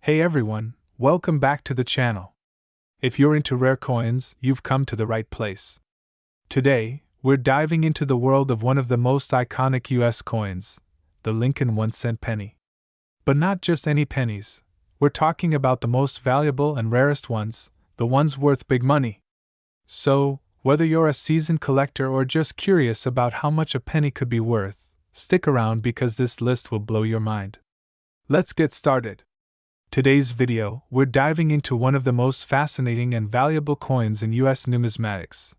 Hey everyone, welcome back to the channel. If you're into rare coins, you've come to the right place. Today, we're diving into the world of one of the most iconic US coins, the Lincoln 1-cent penny. But not just any pennies, we're talking about the most valuable and rarest ones, the ones worth big money. So, whether you're a seasoned collector or just curious about how much a penny could be worth, stick around because this list will blow your mind. Let's get started. Today's video, we're diving into one of the most fascinating and valuable coins in US numismatics,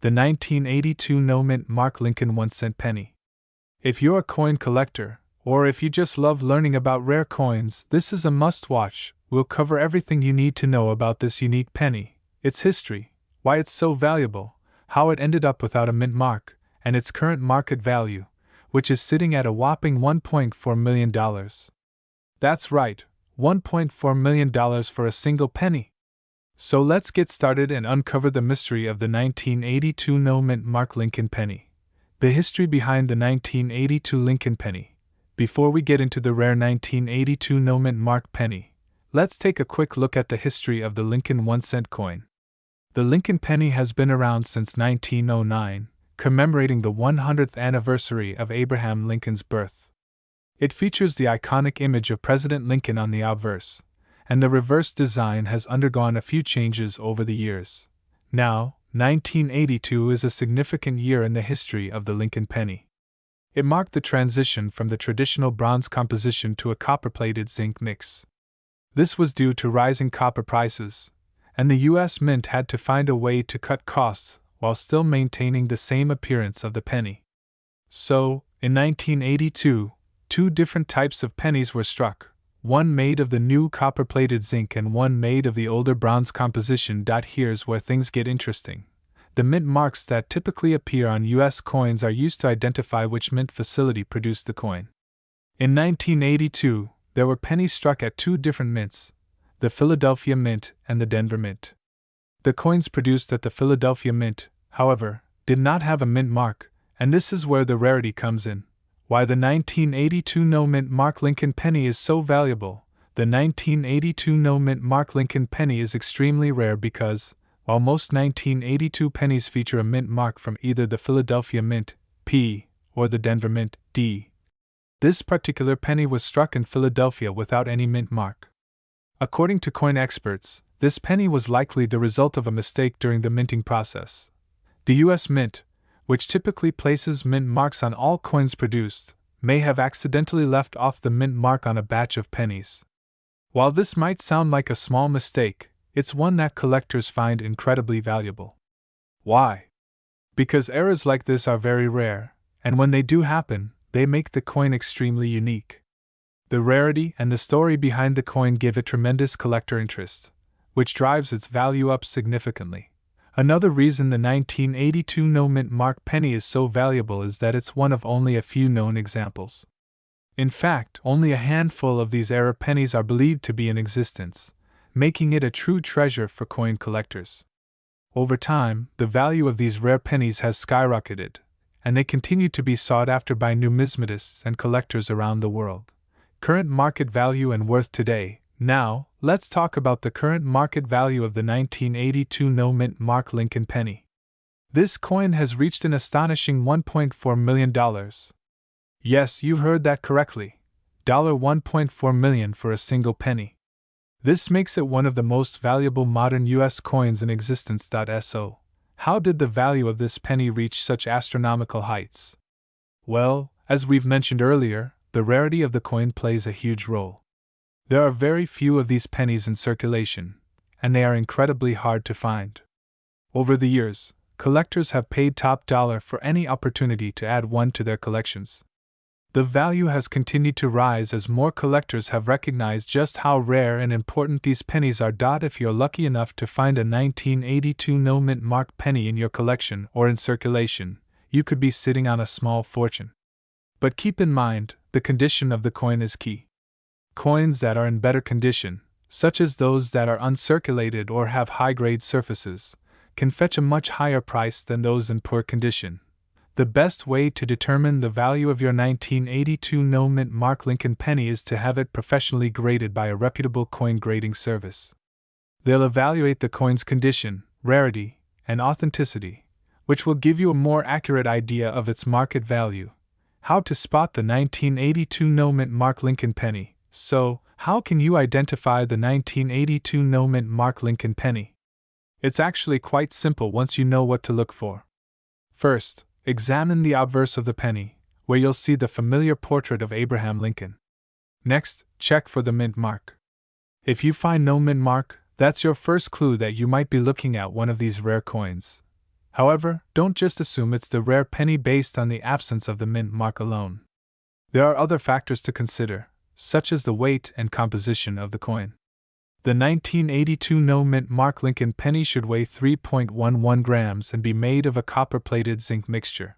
the 1982 no-mint mark Lincoln 1-cent penny. If you're a coin collector, or if you just love learning about rare coins, this is a must-watch. We'll cover everything you need to know about this unique penny, its history, why it's so valuable, how it ended up without a mint mark, and its current market value, which is sitting at a whopping $1.4 million. That's right, $1.4 million for a single penny. So let's get started and uncover the mystery of the 1982 no-mint mark Lincoln penny. The history behind the 1982 Lincoln penny. Before we get into the rare 1982 no-mint mark penny, let's take a quick look at the history of the Lincoln 1-cent coin. The Lincoln penny has been around since 1909, commemorating the 100th anniversary of Abraham Lincoln's birth. It features the iconic image of President Lincoln on the obverse, and the reverse design has undergone a few changes over the years. Now, 1982 is a significant year in the history of the Lincoln penny. It marked the transition from the traditional bronze composition to a copper-plated zinc mix. This was due to rising copper prices, and the U.S. Mint had to find a way to cut costs while still maintaining the same appearance of the penny. So, in 1982, two different types of pennies were struck, one made of the new copper-plated zinc and one made of the older bronze composition. Here's where things get interesting. The mint marks that typically appear on U.S. coins are used to identify which mint facility produced the coin. In 1982, there were pennies struck at two different mints, the Philadelphia Mint and the Denver Mint. The coins produced at the Philadelphia Mint, however, did not have a mint mark, and this is where the rarity comes in. Why the 1982 no-mint mark Lincoln penny is so valuable. The 1982 no-mint mark Lincoln penny is extremely rare because, while most 1982 pennies feature a mint mark from either the Philadelphia Mint, P, or the Denver Mint, D, this particular penny was struck in Philadelphia without any mint mark. According to coin experts, this penny was likely the result of a mistake during the minting process. The U.S. Mint, which typically places mint marks on all coins produced, may have accidentally left off the mint mark on a batch of pennies. While this might sound like a small mistake, it's one that collectors find incredibly valuable. Why? Because errors like this are very rare, and when they do happen, they make the coin extremely unique. The rarity and the story behind the coin give it tremendous collector interest, which drives its value up significantly. Another reason the 1982 no-mint mark penny is so valuable is that it's one of only a few known examples. In fact, only a handful of these era pennies are believed to be in existence, making it a true treasure for coin collectors. Over time, the value of these rare pennies has skyrocketed, and they continue to be sought after by numismatists and collectors around the world. Current market value and worth today. Now, let's talk about the current market value of the 1982 no-mint mark Lincoln penny. This coin has reached an astonishing $1.4 million. Yes, you heard that correctly. $1.4 million for a single penny. This makes it one of the most valuable modern U.S. coins in existence. So, how did the value of this penny reach such astronomical heights? Well, as we've mentioned earlier, the rarity of the coin plays a huge role. There are very few of these pennies in circulation, and they are incredibly hard to find. Over the years, collectors have paid top dollar for any opportunity to add one to their collections. The value has continued to rise as more collectors have recognized just how rare and important these pennies are. If you're lucky enough to find a 1982 no-mint mark penny in your collection or in circulation, you could be sitting on a small fortune. But keep in mind, the condition of the coin is key. Coins that are in better condition, such as those that are uncirculated or have high-grade surfaces, can fetch a much higher price than those in poor condition. The best way to determine the value of your 1982 no mint mark Lincoln penny is to have it professionally graded by a reputable coin grading service. They'll evaluate the coin's condition, rarity, and authenticity, which will give you a more accurate idea of its market value. How to spot the 1982 no mint mark Lincoln penny. So, how can you identify the 1982 no mint mark Lincoln penny? It's actually quite simple once you know what to look for. First, examine the obverse of the penny, where you'll see the familiar portrait of Abraham Lincoln. Next, check for the mint mark. If you find no mint mark, that's your first clue that you might be looking at one of these rare coins. However, don't just assume it's the rare penny based on the absence of the mint mark alone. There are other factors to consider, such as the weight and composition of the coin. The 1982 no mint mark Lincoln penny should weigh 3.11 grams and be made of a copper-plated zinc mixture.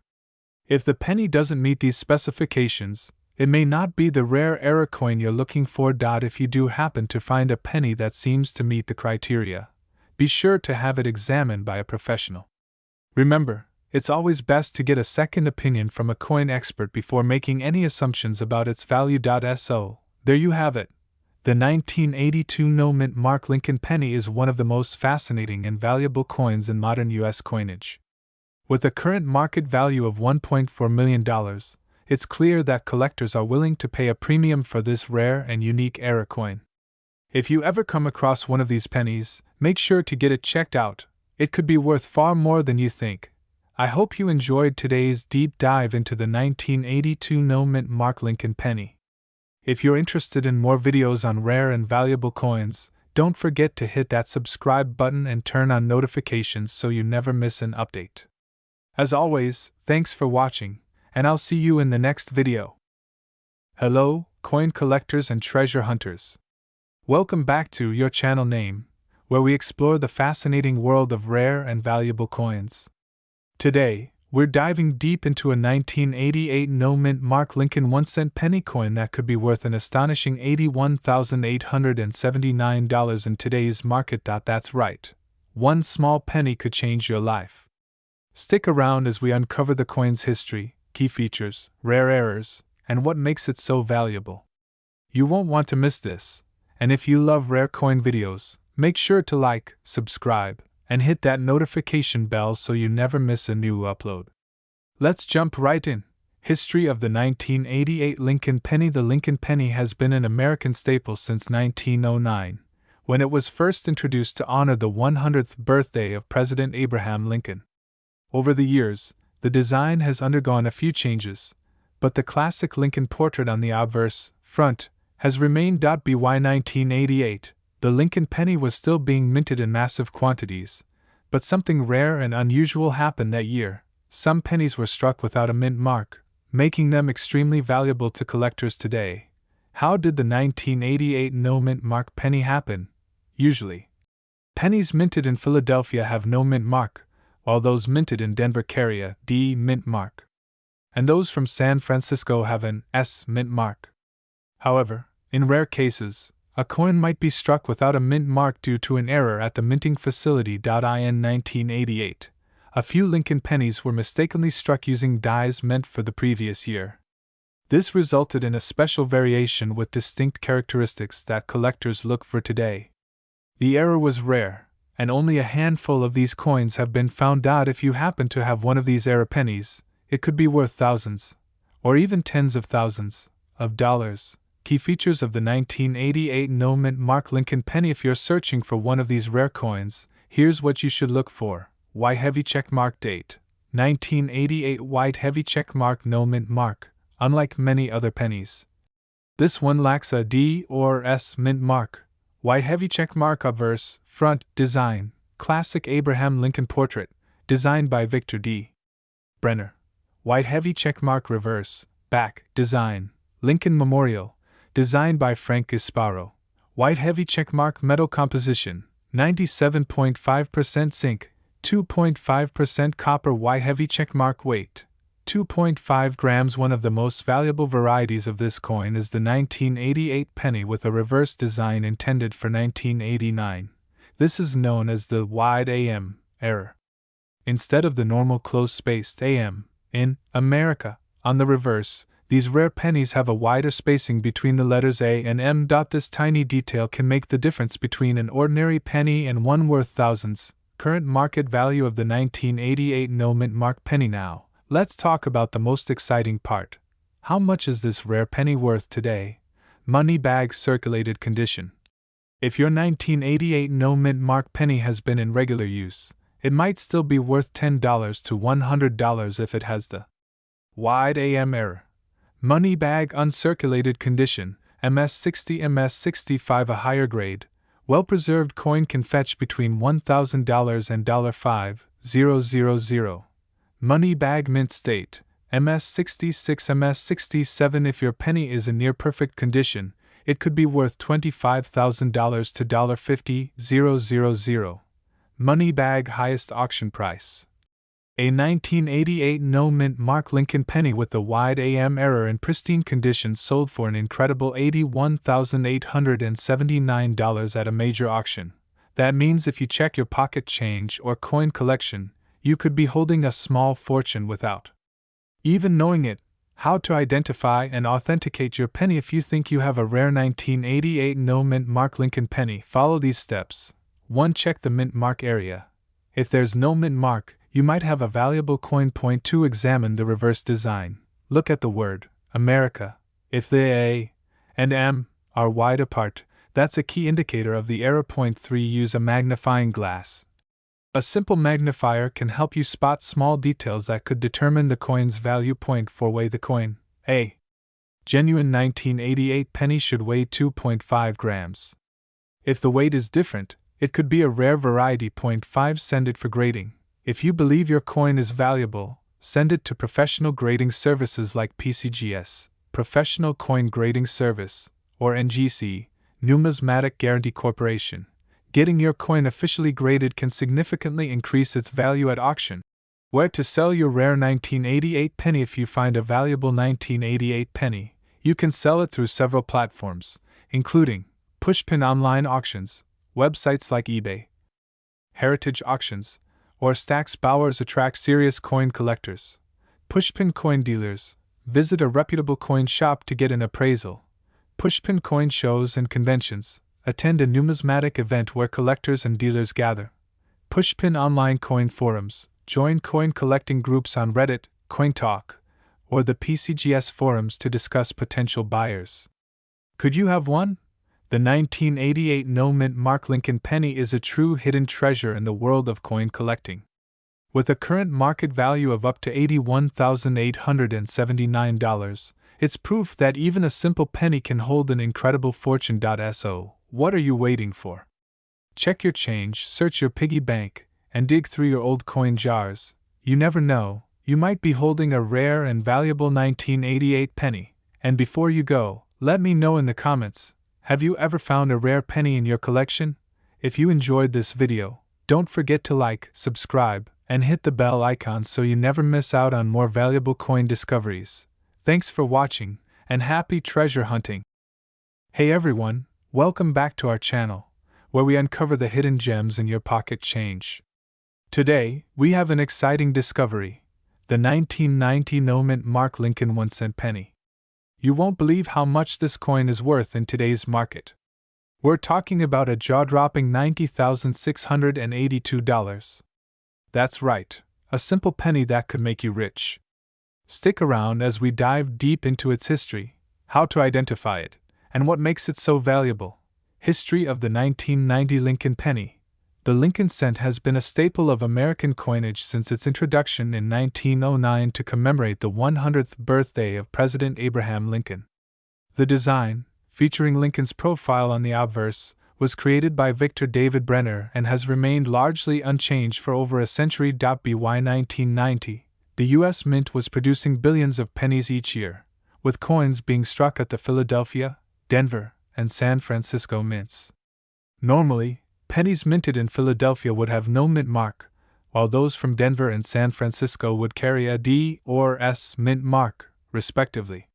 If the penny doesn't meet these specifications, it may not be the rare era coin you're looking for. If you do happen to find a penny that seems to meet the criteria, be sure to have it examined by a professional. Remember, it's always best to get a second opinion from a coin expert before making any assumptions about its value. So, there you have it. The 1982 no mint mark Lincoln penny is one of the most fascinating and valuable coins in modern U.S. coinage. With a current market value of $1.4 million, it's clear that collectors are willing to pay a premium for this rare and unique era coin. If you ever come across one of these pennies, make sure to get it checked out. It could be worth far more than you think. I hope you enjoyed today's deep dive into the 1982 no mint mark Lincoln penny. If you're interested in more videos on rare and valuable coins, don't forget to hit that subscribe button and turn on notifications so you never miss an update. As always, thanks for watching, and I'll see you in the next video. Hello, coin collectors and treasure hunters. Welcome back to your channel name, where we explore the fascinating world of rare and valuable coins. Today, we're diving deep into a 1988 no mint mark Lincoln 1-cent penny coin that could be worth an astonishing $81,879 in today's market. That's right. One small penny could change your life. Stick around as we uncover the coin's history, key features, rare errors, and what makes it so valuable. You won't want to miss this, and if you love rare coin videos, make sure to like, subscribe, and hit that notification bell so you never miss a new upload. Let's jump right in. History of the 1988 Lincoln penny. The Lincoln penny has been an American staple since 1909, when it was first introduced to honor the 100th birthday of President Abraham Lincoln. Over the years, the design has undergone a few changes, but the classic Lincoln portrait on the obverse, front, has remained. By 1988, the Lincoln penny was still being minted in massive quantities, but something rare and unusual happened that year. Some pennies were struck without a mint mark, making them extremely valuable to collectors today. How did the 1988 no mint mark penny happen? Usually, pennies minted in Philadelphia have no mint mark, while those minted in Denver carry a D mint mark, and those from San Francisco have an S mint mark. However, in rare cases, a coin might be struck without a mint mark due to an error at the minting facility. In 1988, a few Lincoln pennies were mistakenly struck using dies meant for the previous year. This resulted in a special variation with distinct characteristics that collectors look for today. The error was rare, and only a handful of these coins have been found out. If you happen to have one of these error pennies, it could be worth thousands, or even tens of thousands, of dollars. Key features of the 1988 no mint mark Lincoln penny. If you're searching for one of these rare coins, here's what you should look for. White heavy checkmark date. 1988 white heavy checkmark no mint mark. Unlike many other pennies, this one lacks a D or S mint mark. White heavy checkmark obverse, front, design, classic Abraham Lincoln portrait, designed by Victor D. Brenner. White heavy checkmark reverse, back, design, Lincoln Memorial, designed by Frank Gasparo. White heavy checkmark metal composition, 97.5% zinc, 2.5% copper. White heavy checkmark weight, 2.5 grams. One of the most valuable varieties of this coin is the 1988 penny with a reverse design intended for 1989. This is known as the wide AM error. Instead of the normal close-spaced AM, In America, on the reverse, these rare pennies have a wider spacing between the letters A and M. This tiny detail can make the difference between an ordinary penny and one worth thousands. Current market value of the 1988 no-mint mark penny. Now, let's talk about the most exciting part. How much is this rare penny worth today? Money bag circulated condition. If your 1988 no-mint mark penny has been in regular use, it might still be worth $10 to $100 if it has the wide AM error. Money bag uncirculated condition, MS60 MS65. A higher grade, well-preserved coin can fetch between $1,000 and $5,000. Money bag mint state, MS66 MS67. If your penny is in near-perfect condition, it could be worth $25,000 to $50,000. Money bag highest auction price. A 1988 no-mint mark Lincoln penny with a wide AM error in pristine condition sold for an incredible $81,879 at a major auction. That means if you check your pocket change or coin collection, you could be holding a small fortune without even knowing it. How to identify and authenticate your penny. If you think you have a rare 1988 no-mint mark Lincoln penny, follow these steps. 1. Check the mint mark area. If there's no mint mark, you might have a valuable coin. 2. Examine the reverse design. Look at the word America. If the A and M are wide apart, that's a key indicator of the error. 3. Use a magnifying glass. A simple magnifier can help you spot small details that could determine the coin's value. 4. Weigh the coin. A genuine 1988 penny should weigh 2.5 grams. If the weight is different, it could be a rare variety. 5. Send it for grading. If you believe your coin is valuable, send it to professional grading services like PCGS, Professional Coin Grading Service, or NGC, Numismatic Guarantee Corporation. Getting your coin officially graded can significantly increase its value at auction. Where to sell your rare 1988 penny. If you find a valuable 1988 penny, you can sell it through several platforms, including pushpin online auctions, websites like eBay, heritage auctions, or Stax Bowers. Attract serious coin collectors. Pushpin coin dealers. Visit a reputable coin shop to get an appraisal. Pushpin coin shows and conventions. Attend a numismatic event where collectors and dealers gather. Pushpin online coin forums. Join coin collecting groups on Reddit, CoinTalk, or the PCGS forums to discuss potential buyers. Could you have one? The 1988 no-mint mark Lincoln penny is a true hidden treasure in the world of coin collecting. With a current market value of up to $81,879, it's proof that even a simple penny can hold an incredible fortune. So, what are you waiting for? Check your change, search your piggy bank, and dig through your old coin jars. You never know, you might be holding a rare and valuable 1988 penny. And before you go, let me know in the comments. Have you ever found a rare penny in your collection? If you enjoyed this video, don't forget to like, subscribe, and hit the bell icon so you never miss out on more valuable coin discoveries. Thanks for watching, and happy treasure hunting! Hey everyone, welcome back to our channel, where we uncover the hidden gems in your pocket change. Today, we have an exciting discovery: the 1990 no-mint mark Lincoln 1-cent penny. You won't believe how much this coin is worth in today's market. We're talking about a jaw-dropping $90,682. That's right, a simple penny that could make you rich. Stick around as we dive deep into its history, how to identify it, and what makes it so valuable. History of the 1990 Lincoln penny. The Lincoln cent has been a staple of American coinage since its introduction in 1909 to commemorate the 100th birthday of President Abraham Lincoln. The design, featuring Lincoln's profile on the obverse, was created by Victor David Brenner and has remained largely unchanged for over a century. By 1990, the U.S. Mint was producing billions of pennies each year, with coins being struck at the Philadelphia, Denver, and San Francisco mints. Normally, pennies minted in Philadelphia would have no mint mark, while those from Denver and San Francisco would carry a D or S mint mark, respectively.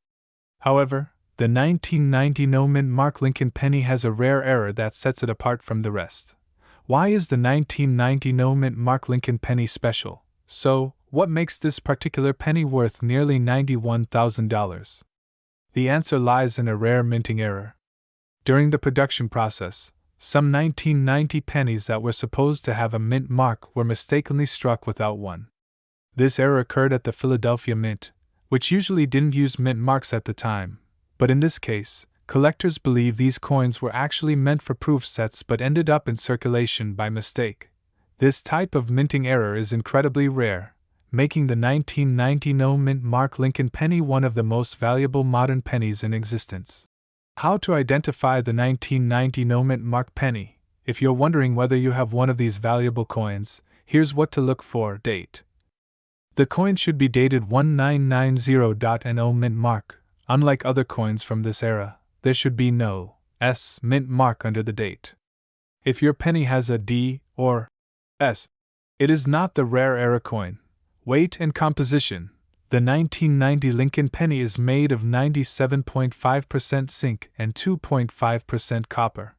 However, the 1990 no mint mark Lincoln penny has a rare error that sets it apart from the rest. Why is the 1990 no mint mark Lincoln penny special? So, What makes this particular penny worth nearly $91,000? The answer lies in a rare minting error. During the production process, some 1990 pennies that were supposed to have a mint mark were mistakenly struck without one. This error occurred at the Philadelphia Mint, which usually didn't use mint marks at the time, but in this case, collectors believe these coins were actually meant for proof sets but ended up in circulation by mistake. This type of minting error is incredibly rare, making the 1990 no mint mark Lincoln penny one of the most valuable modern pennies in existence. How to identify the 1990 no mint mark penny? If you're wondering whether you have one of these valuable coins, here's what to look for. Date. The coin should be dated 1990.no mint mark. Unlike other coins from this era, there should be no S mint mark under the date. If your penny has a D or S, it is not the rare era coin. Weight and composition. The 1990 Lincoln penny is made of 97.5% zinc and 2.5% copper.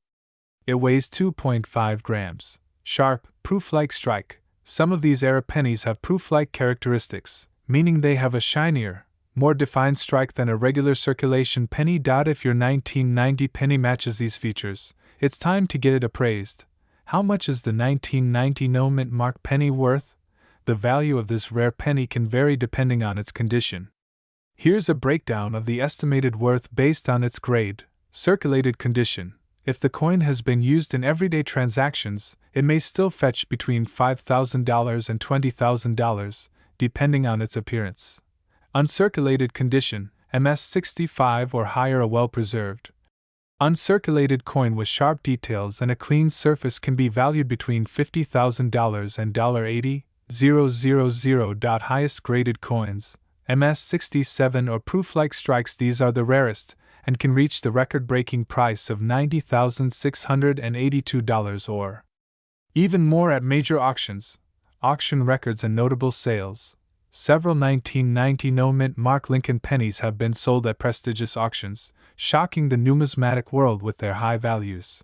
It weighs 2.5 grams. Sharp, proof-like strike. Some of these era pennies have proof-like characteristics, meaning they have a shinier, more defined strike than a regular circulation penny. If your 1990 penny matches these features, it's time to get it appraised. How much is the 1990 no mint mark penny worth? The value of this rare penny can vary depending on its condition. Here's a breakdown of the estimated worth based on its grade, circulated condition. If the coin has been used in everyday transactions, it may still fetch between $5,000 and $20,000, depending on its appearance. Uncirculated condition, MS65 or higher, a well-preserved, uncirculated coin with sharp details and a clean surface can be valued between $50,000 and $80,000. Highest graded coins, MS67 or proof-like strikes. These are the rarest, and can reach the record-breaking price of $90,682 or even more at major auctions. Auction records and notable sales. Several 1990 no mint mark Lincoln pennies have been sold at prestigious auctions, shocking the numismatic world with their high values.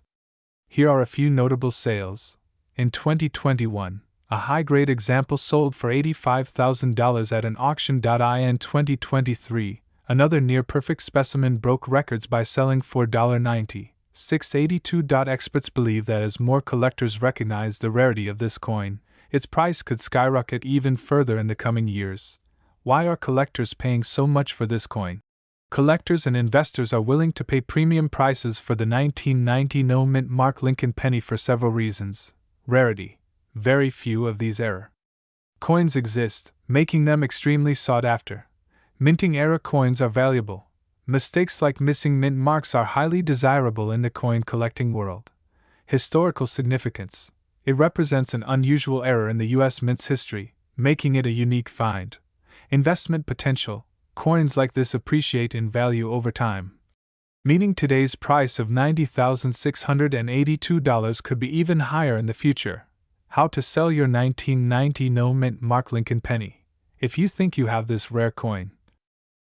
Here are a few notable sales. In 2021, a high-grade example sold for $85,000 at an auction. In 2023, another near-perfect specimen broke records by selling for $96.82. Experts believe that as more collectors recognize the rarity of this coin, its price could skyrocket even further in the coming years. Why are collectors paying so much for this coin? Collectors and investors are willing to pay premium prices for the 1990 no mint mark Lincoln penny for several reasons. Rarity. Very few of these era coins exist, making them extremely sought after. Minting era coins are valuable. Mistakes like missing mint marks are highly desirable in the coin collecting world. Historical significance. It represents an unusual era in the U.S. Mint's history, making it a unique find. Investment potential. Coins like this appreciate in value over time, meaning today's price of $90,682 could be even higher in the future. How to sell your 1990 no mint mark Lincoln penny. If you think you have this rare coin,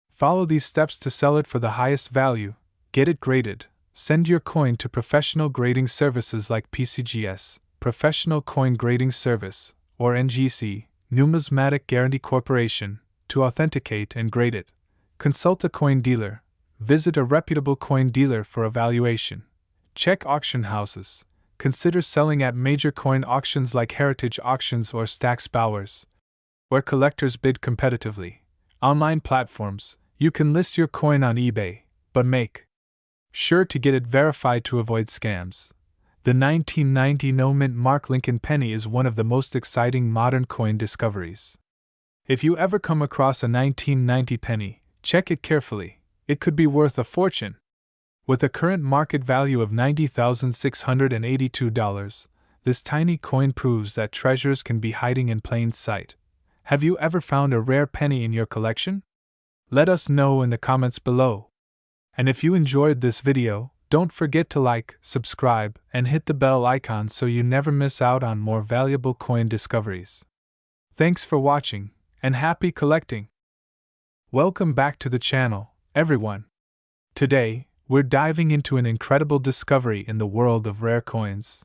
follow these steps to sell it for the highest value. Get it graded. Send your coin to professional grading services like PCGS, Professional Coin Grading Service, or NGC, Numismatic Guarantee Corporation, to authenticate and grade it. Consult a coin dealer. Visit a reputable coin dealer for evaluation. Check auction houses. Consider selling at major coin auctions like Heritage Auctions or Stack's Bowers, where collectors bid competitively. Online platforms. You can list your coin on eBay, but make sure to get it verified to avoid scams. The 1990 no mint mark Lincoln penny is one of the most exciting modern coin discoveries. If you ever come across a 1990 penny, check it carefully. It could be worth a fortune. With a current market value of $90,682, this tiny coin proves that treasures can be hiding in plain sight. Have you ever found a rare penny in your collection? Let us know in the comments below. And if you enjoyed this video, don't forget to like, subscribe, and hit the bell icon so you never miss out on more valuable coin discoveries. Thanks for watching, and happy collecting! Welcome back to the channel, everyone. Today, we're diving into an incredible discovery in the world of rare coins.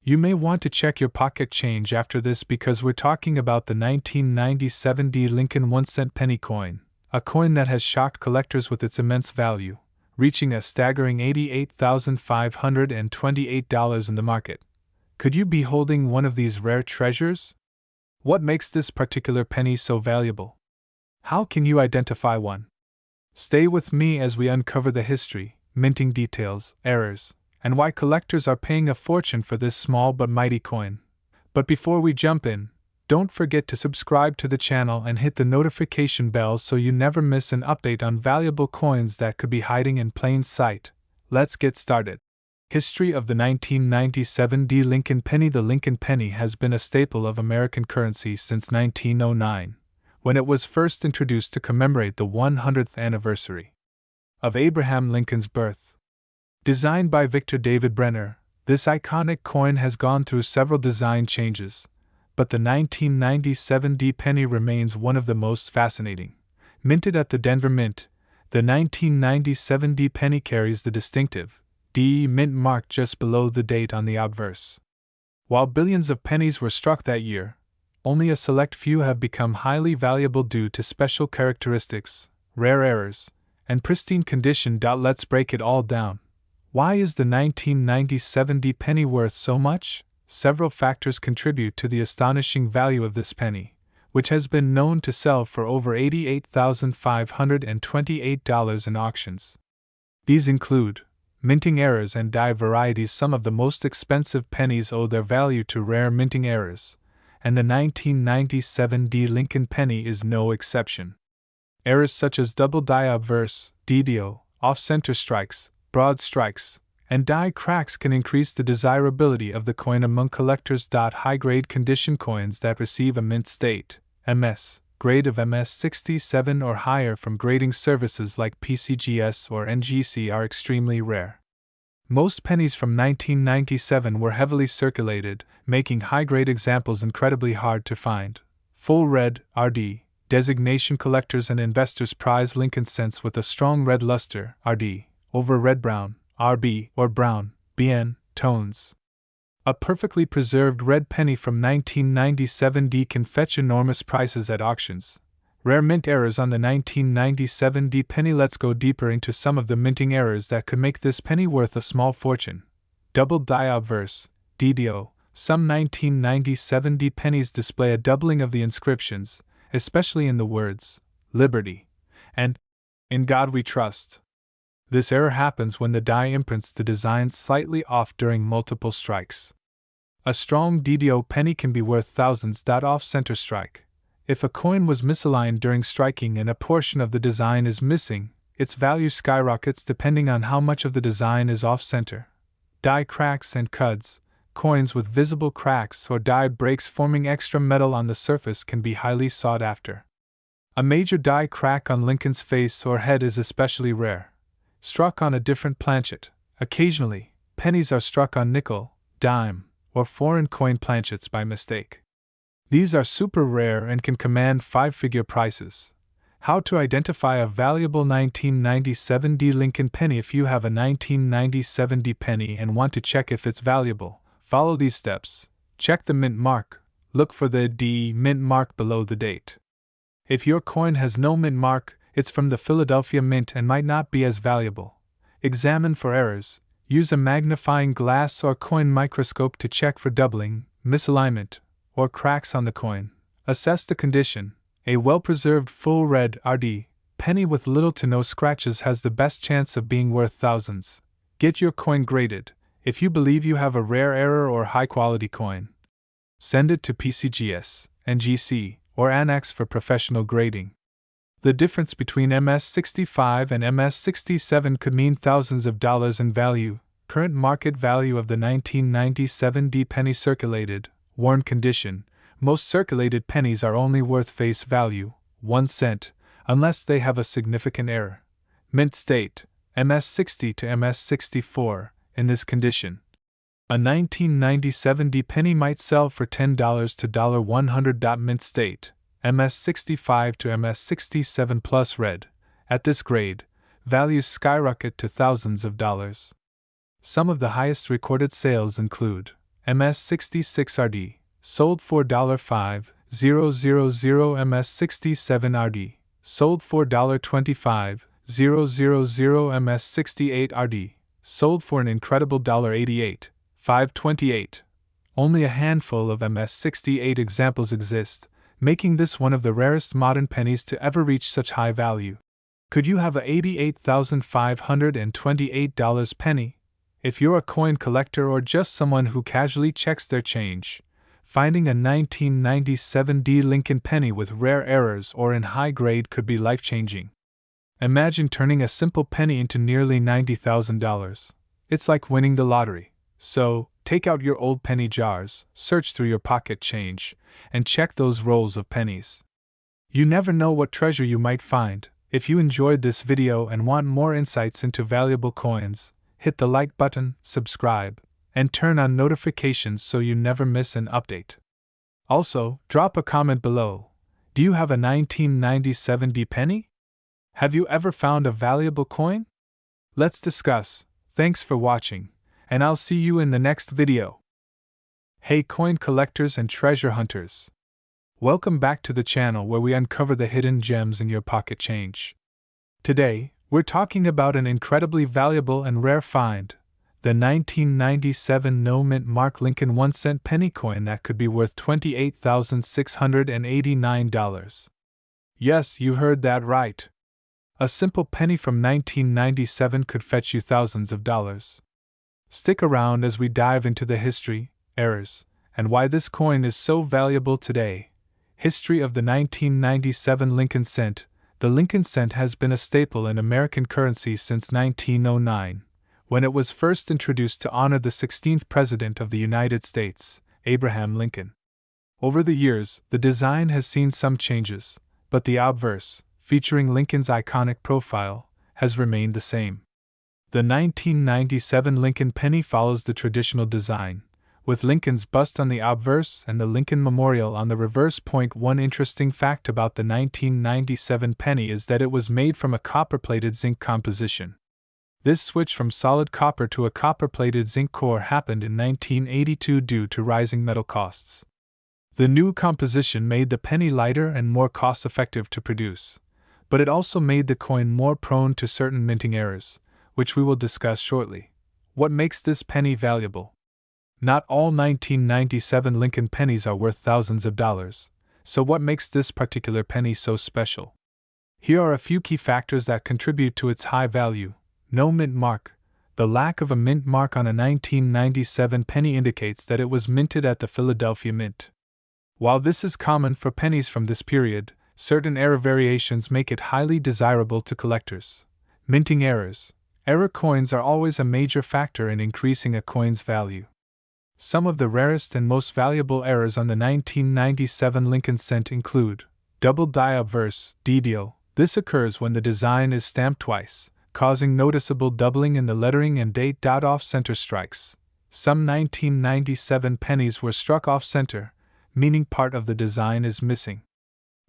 You may want to check your pocket change after this because we're talking about the 1997 D Lincoln 1-cent penny coin, a coin that has shocked collectors with its immense value, reaching a staggering $88,528 in the market. Could you be holding one of these rare treasures? What makes this particular penny so valuable? How can you identify one? Stay with me as we uncover the history, minting details, errors, and why collectors are paying a fortune for this small but mighty coin. But before we jump in, don't forget to subscribe to the channel and hit the notification bell so you never miss an update on valuable coins that could be hiding in plain sight. Let's get started. History of the 1997 D Lincoln penny. The Lincoln penny has been a staple of American currency since 1909, when it was first introduced to commemorate the 100th anniversary of Abraham Lincoln's birth. Designed by Victor David Brenner, this iconic coin has gone through several design changes, but the 1997 D penny remains one of the most fascinating. Minted at the Denver Mint, the 1997 D penny carries the distinctive D Mint mark just below the date on the obverse. While billions of pennies were struck that year, only a select few have become highly valuable due to special characteristics, rare errors, and pristine condition. Let's break it all down. Why is the 1997 D penny worth so much? Several factors contribute to the astonishing value of this penny, which has been known to sell for over $88,528 in auctions. These include minting errors and die varieties. Some of the most expensive pennies owe their value to rare minting errors, and the 1997 D Lincoln penny is no exception. Errors such as double die obverse, DDO, off-center strikes, broad strikes, and die cracks can increase the desirability of the coin among collectors. High-grade condition coins that receive a mint state, MS, grade of MS 67 or higher from grading services like PCGS or NGC are extremely rare. Most pennies from 1997 were heavily circulated, making high-grade examples incredibly hard to find. Full red, RD, designation. Collectors and investors prize Lincoln cents with a strong red luster, RD, over red-brown, RB, or brown, BN, tones. A perfectly preserved red penny from 1997 D can fetch enormous prices at auctions. Rare mint errors on the 1997 D penny. Let's go deeper into some of the minting errors that could make this penny worth a small fortune. Double die obverse, DDO. Some 1997 D pennies display a doubling of the inscriptions, especially in the words, Liberty, and In God We Trust. This error happens when the die imprints the design slightly off during multiple strikes. A strong DDO penny can be worth thousands. Off-center strike. If a coin was misaligned during striking and a portion of the design is missing, its value skyrockets depending on how much of the design is off-center. Die cracks and cuds. Coins with visible cracks or die breaks forming extra metal on the surface can be highly sought after. A major die crack on Lincoln's face or head is especially rare. Struck on a different planchet. Occasionally, pennies are struck on nickel, dime, or foreign coin planchets by mistake. These are super rare and can command five-figure prices. How to identify a valuable 1997 D Lincoln penny. If you have a 1997 D penny and want to check if it's valuable, follow these steps. Check the mint mark. Look for the D mint mark below the date. If your coin has no mint mark, it's from the Philadelphia Mint and might not be as valuable. Examine for errors. Use a magnifying glass or coin microscope to check for doubling, misalignment, or cracks on the coin. Assess the condition. A well-preserved full red RD penny with little to no scratches has the best chance of being worth thousands. Get your coin graded. If you believe you have a rare error or high-quality coin, send it to PCGS, NGC, or Annex for professional grading. The difference between MS65 and MS67 could mean thousands of dollars in value. Current market value of the 1997 D penny. Circulated, worn condition. Most circulated pennies are only worth face value, 1 cent, unless they have a significant error. Mint state, MS60 to MS64, in this condition. A 1997 D penny might sell for $10 to $100. Mint state, MS65 to MS67 plus red. At this grade, values skyrocket to thousands of dollars. Some of the highest recorded sales include MS66RD, sold for $5,000. MS67RD, sold for $25,000. MS68RD, sold for an incredible $88,528. Only a handful of MS68 examples exist, making this one of the rarest modern pennies to ever reach such high value. Could you have a $88,528 penny? If you're a coin collector or just someone who casually checks their change, finding a 1997 D Lincoln penny with rare errors or in high grade could be life-changing. Imagine turning a simple penny into nearly $90,000. It's like winning the lottery. So, take out your old penny jars, search through your pocket change, and check those rolls of pennies. You never know what treasure you might find. If you enjoyed this video and want more insights into valuable coins, hit the like button, subscribe, and turn on notifications so you never miss an update. Also, drop a comment below. Do you have a 1997 D penny? Have you ever found a valuable coin? Let's discuss. Thanks for watching, and I'll see you in the next video. Hey coin collectors and treasure hunters! Welcome back to the channel where we uncover the hidden gems in your pocket change. Today, we're talking about an incredibly valuable and rare find, the 1997 no-mint Mark Lincoln 1-cent penny coin that could be worth $28,689. Yes, you heard that right. A simple penny from 1997 could fetch you thousands of dollars. Stick around as we dive into the history, errors, and why this coin is so valuable today. History of the 1997 Lincoln cent. The Lincoln cent has been a staple in American currency since 1909, when it was first introduced to honor the 16th President of the United States, Abraham Lincoln. Over the years, the design has seen some changes, but the obverse, featuring Lincoln's iconic profile, has remained the same. The 1997 Lincoln penny follows the traditional design, with Lincoln's bust on the obverse and the Lincoln Memorial on the reverse. One interesting fact about the 1997 penny is that it was made from a copper-plated zinc composition. This switch from solid copper to a copper-plated zinc core happened in 1982 due to rising metal costs. The new composition made the penny lighter and more cost-effective to produce, but it also made the coin more prone to certain minting errors, which we will discuss shortly. What makes this penny valuable? Not all 1997 Lincoln pennies are worth thousands of dollars, so what makes this particular penny so special? Here are a few key factors that contribute to its high value. No mint mark. The lack of a mint mark on a 1997 penny indicates that it was minted at the Philadelphia Mint. While this is common for pennies from this period, certain error variations make it highly desirable to collectors. Minting errors. Error coins are always a major factor in increasing a coin's value. Some of the rarest and most valuable errors on the 1997 Lincoln cent include double die obverse (DDO). This occurs when the design is stamped twice, causing noticeable doubling in the lettering and date. Off-center strikes. Some 1997 pennies were struck off-center, meaning part of the design is missing.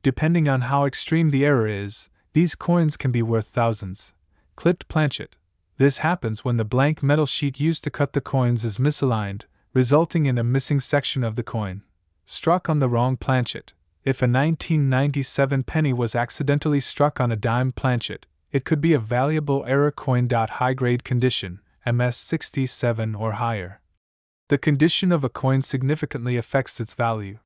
Depending on how extreme the error is, these coins can be worth thousands. Clipped planchet. This happens when the blank metal sheet used to cut the coins is misaligned, resulting in a missing section of the coin. Struck on the wrong planchet. If a 1997 penny was accidentally struck on a dime planchet, it could be a valuable error coin. High-grade condition, MS67 or higher. The condition of a coin significantly affects its value.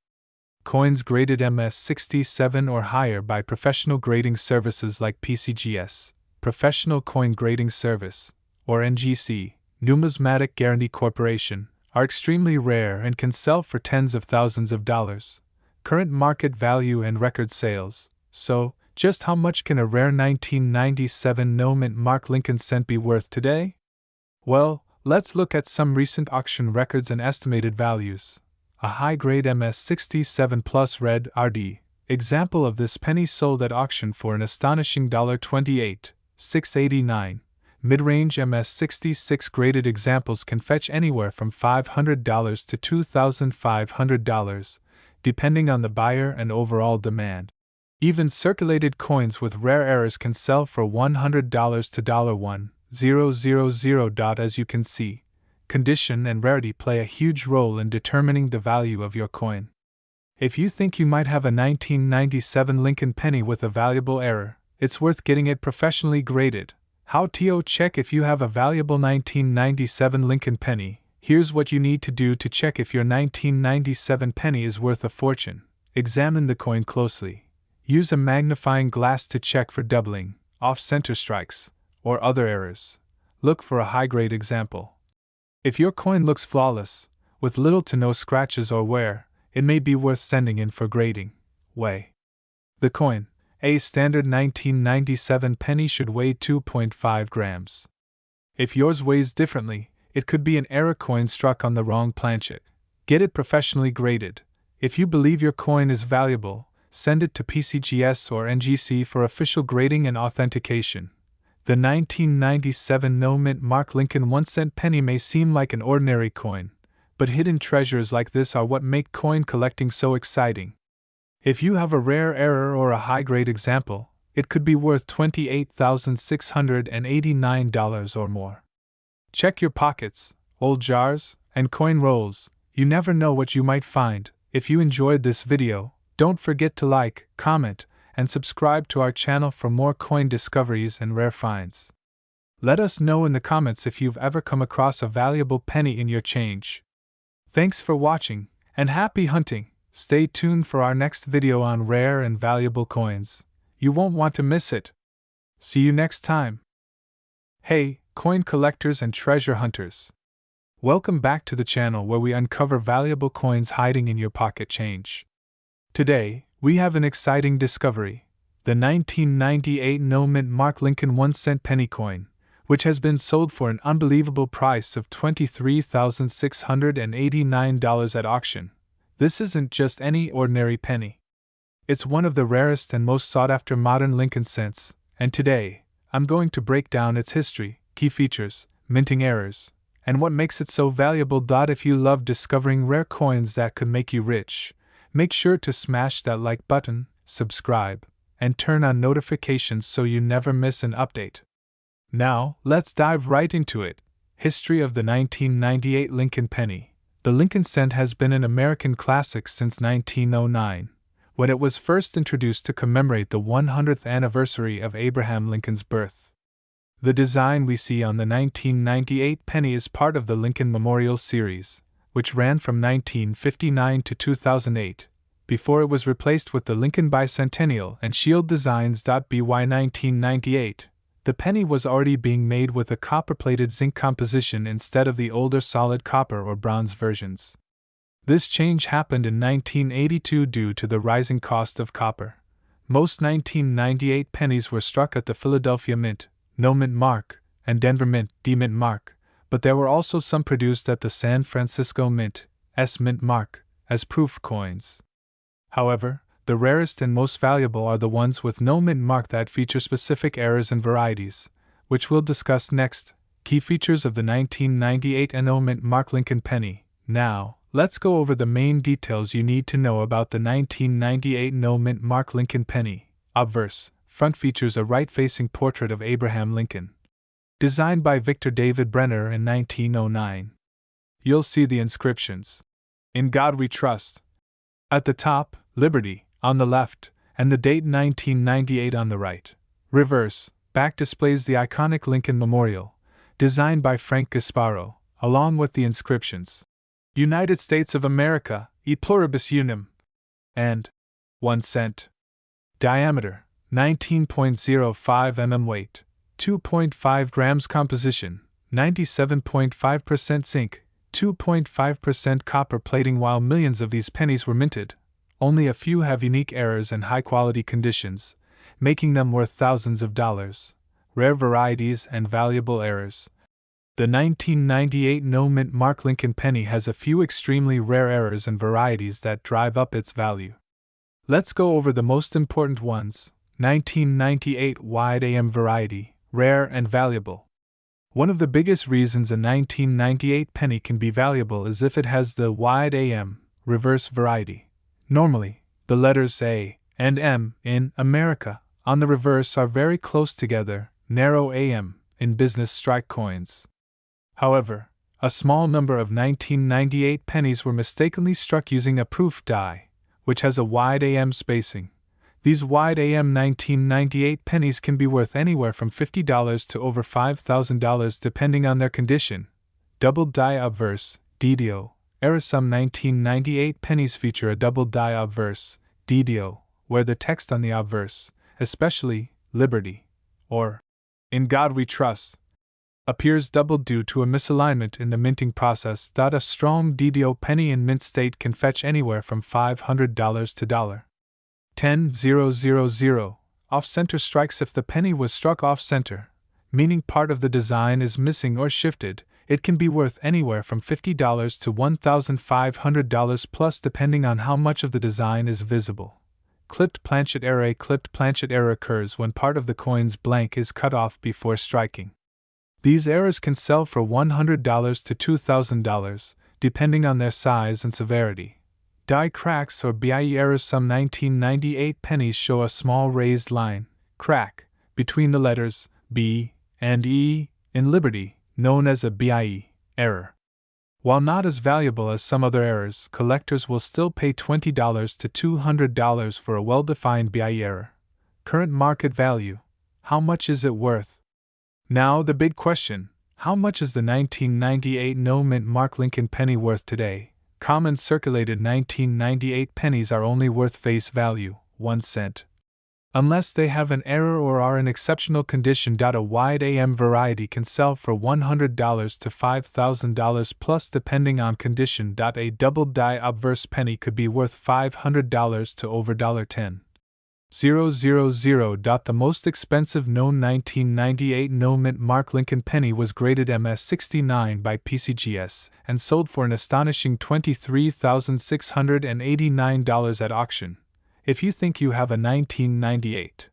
Coins graded MS67 or higher by professional grading services like PCGS, Professional Coin Grading Service, or NGC, Numismatic Guarantee Corporation, are extremely rare and can sell for tens of thousands of dollars. Current market value and record sales. So, just how much can a rare 1997 no-mint Mark Lincoln cent be worth today? Well, let's look at some recent auction records and estimated values. A high-grade MS67 Plus Red RD. Example of this penny sold at auction for an astonishing $28,689. Mid-range MS66 graded examples can fetch anywhere from $500 to $2,500, depending on the buyer and overall demand. Even circulated coins with rare errors can sell for $100 to $1,000. As you can see, condition, and rarity play a huge role in determining the value of your coin. If you think you might have a 1997 Lincoln penny with a valuable error, it's worth getting it professionally graded. How to check if you have a valuable 1997 Lincoln penny? Here's what you need to do to check if your 1997 penny is worth a fortune. Examine the coin closely. Use a magnifying glass to check for doubling, off-center strikes, or other errors. Look for a high-grade example. If your coin looks flawless, with little to no scratches or wear, it may be worth sending in for grading. Weigh. The coin, a standard 1997 penny, should weigh 2.5 grams. If yours weighs differently, it could be an error coin struck on the wrong planchet. Get it professionally graded. If you believe your coin is valuable, send it to PCGS or NGC for official grading and authentication. The 1997 no-mint mark Lincoln 1-cent penny may seem like an ordinary coin, but hidden treasures like this are what make coin collecting so exciting. If you have a rare error or a high-grade example, it could be worth $28,689 or more. Check your pockets, old jars, and coin rolls. You never know what you might find. If you enjoyed this video, don't forget to like, comment, and subscribe to our channel for more coin discoveries and rare finds. Let us know in the comments if you've ever come across a valuable penny in your change. Thanks for watching, and happy hunting! Stay tuned for our next video on rare and valuable coins. You won't want to miss it. See you next time. Hey, coin collectors and treasure hunters! Welcome back to the channel where we uncover valuable coins hiding in your pocket change. Today, we have an exciting discovery: the 1998 no-mint mark Lincoln 1-cent penny coin, which has been sold for an unbelievable price of $23,689 at auction. This isn't just any ordinary penny. It's one of the rarest and most sought-after modern Lincoln cents, and today, I'm going to break down its history, key features, minting errors, and what makes it so valuable. If you love discovering rare coins that could make you rich, make sure to smash that like button, subscribe, and turn on notifications so you never miss an update. Now, let's dive right into it. History of the 1998 Lincoln penny. The Lincoln cent has been an American classic since 1909, when it was first introduced to commemorate the 100th anniversary of Abraham Lincoln's birth. The design we see on the 1998 penny is part of the Lincoln Memorial series, which ran from 1959 to 2008, before it was replaced with the Lincoln Bicentennial and Shield designs. By 1998, the penny was already being made with a copper-plated zinc composition instead of the older solid copper or bronze versions. This change happened in 1982 due to the rising cost of copper. Most 1998 pennies were struck at the Philadelphia Mint, no-mint mark, and Denver Mint, D-mint mark, but there were also some produced at the San Francisco Mint, S-mint mark, as proof coins. However, the rarest and most valuable are the ones with no mint mark that feature specific errors and varieties, which we'll discuss next. Key features of the 1998 no mint mark Lincoln penny. Now, let's go over the main details you need to know about the 1998 no mint mark Lincoln penny. Obverse, front features a right-facing portrait of Abraham Lincoln. Designed by Victor David Brenner in 1909. You'll see the inscriptions: "In God We Trust" at the top, "Liberty" on the left, and the date 1998 on the right. Reverse, back displays the iconic Lincoln Memorial, designed by Frank Gasparo, along with the inscriptions: "United States of America, e pluribus unum," and 1 cent. Diameter, 19.05 mm. Weight, 2.5 grams. Composition, 97.5% zinc, 2.5% copper plating. While millions of these pennies were minted, only a few have unique errors and high-quality conditions, making them worth thousands of dollars. Rare varieties and valuable errors. The 1998 no-mint mark Lincoln penny has a few extremely rare errors and varieties that drive up its value. Let's go over the most important ones. 1998 wide AM variety, rare and valuable. One of the biggest reasons a 1998 penny can be valuable is if it has the wide AM, reverse variety. Normally, the letters A and M in America on the reverse are very close together, narrow AM in business strike coins. However, A small number of 1998 pennies were mistakenly struck using a proof die, which has a wide AM spacing. These wide AM 1998 pennies can be worth anywhere from $50 to over $5,000 depending on their condition. Double die obverse, DDO. Error. Some 1998 pennies feature a double die obverse, DDO, where the text on the obverse, especially Liberty or In God We Trust, appears doubled due to a misalignment in the minting process. A strong DDO penny in mint state can fetch anywhere from $500 to $10,000. Off-center strikes. If the penny was struck off-center, meaning part of the design is missing or shifted, it can be worth anywhere from $50 to $1,500 plus depending on how much of the design is visible. Clipped planchet error. A clipped planchet error occurs when part of the coin's blank is cut off before striking. These errors can sell for $100 to $2,000, depending on their size and severity. Die cracks or BIE errors. Some 1998 pennies show a small raised line, crack, between the letters B and E in Liberty, known as a BIE error. While not as valuable as some other errors, collectors will still pay $20 to $200 for a well-defined BIE error. Current market value. How much is it worth? Now the big question, how much is the 1998 no-mint Mark Lincoln penny worth today? Common circulated 1998 pennies are only worth face value, 1 cent. Unless they have an error or are in exceptional condition. A wide AM variety can sell for $100 to $5,000 plus depending on condition. A double die obverse penny could be worth $500 to over $10,000. The most expensive known 1998 no-mint Mark Lincoln penny was graded MS69 by PCGS and sold for an astonishing $23,689 at auction. If you think you have a 1998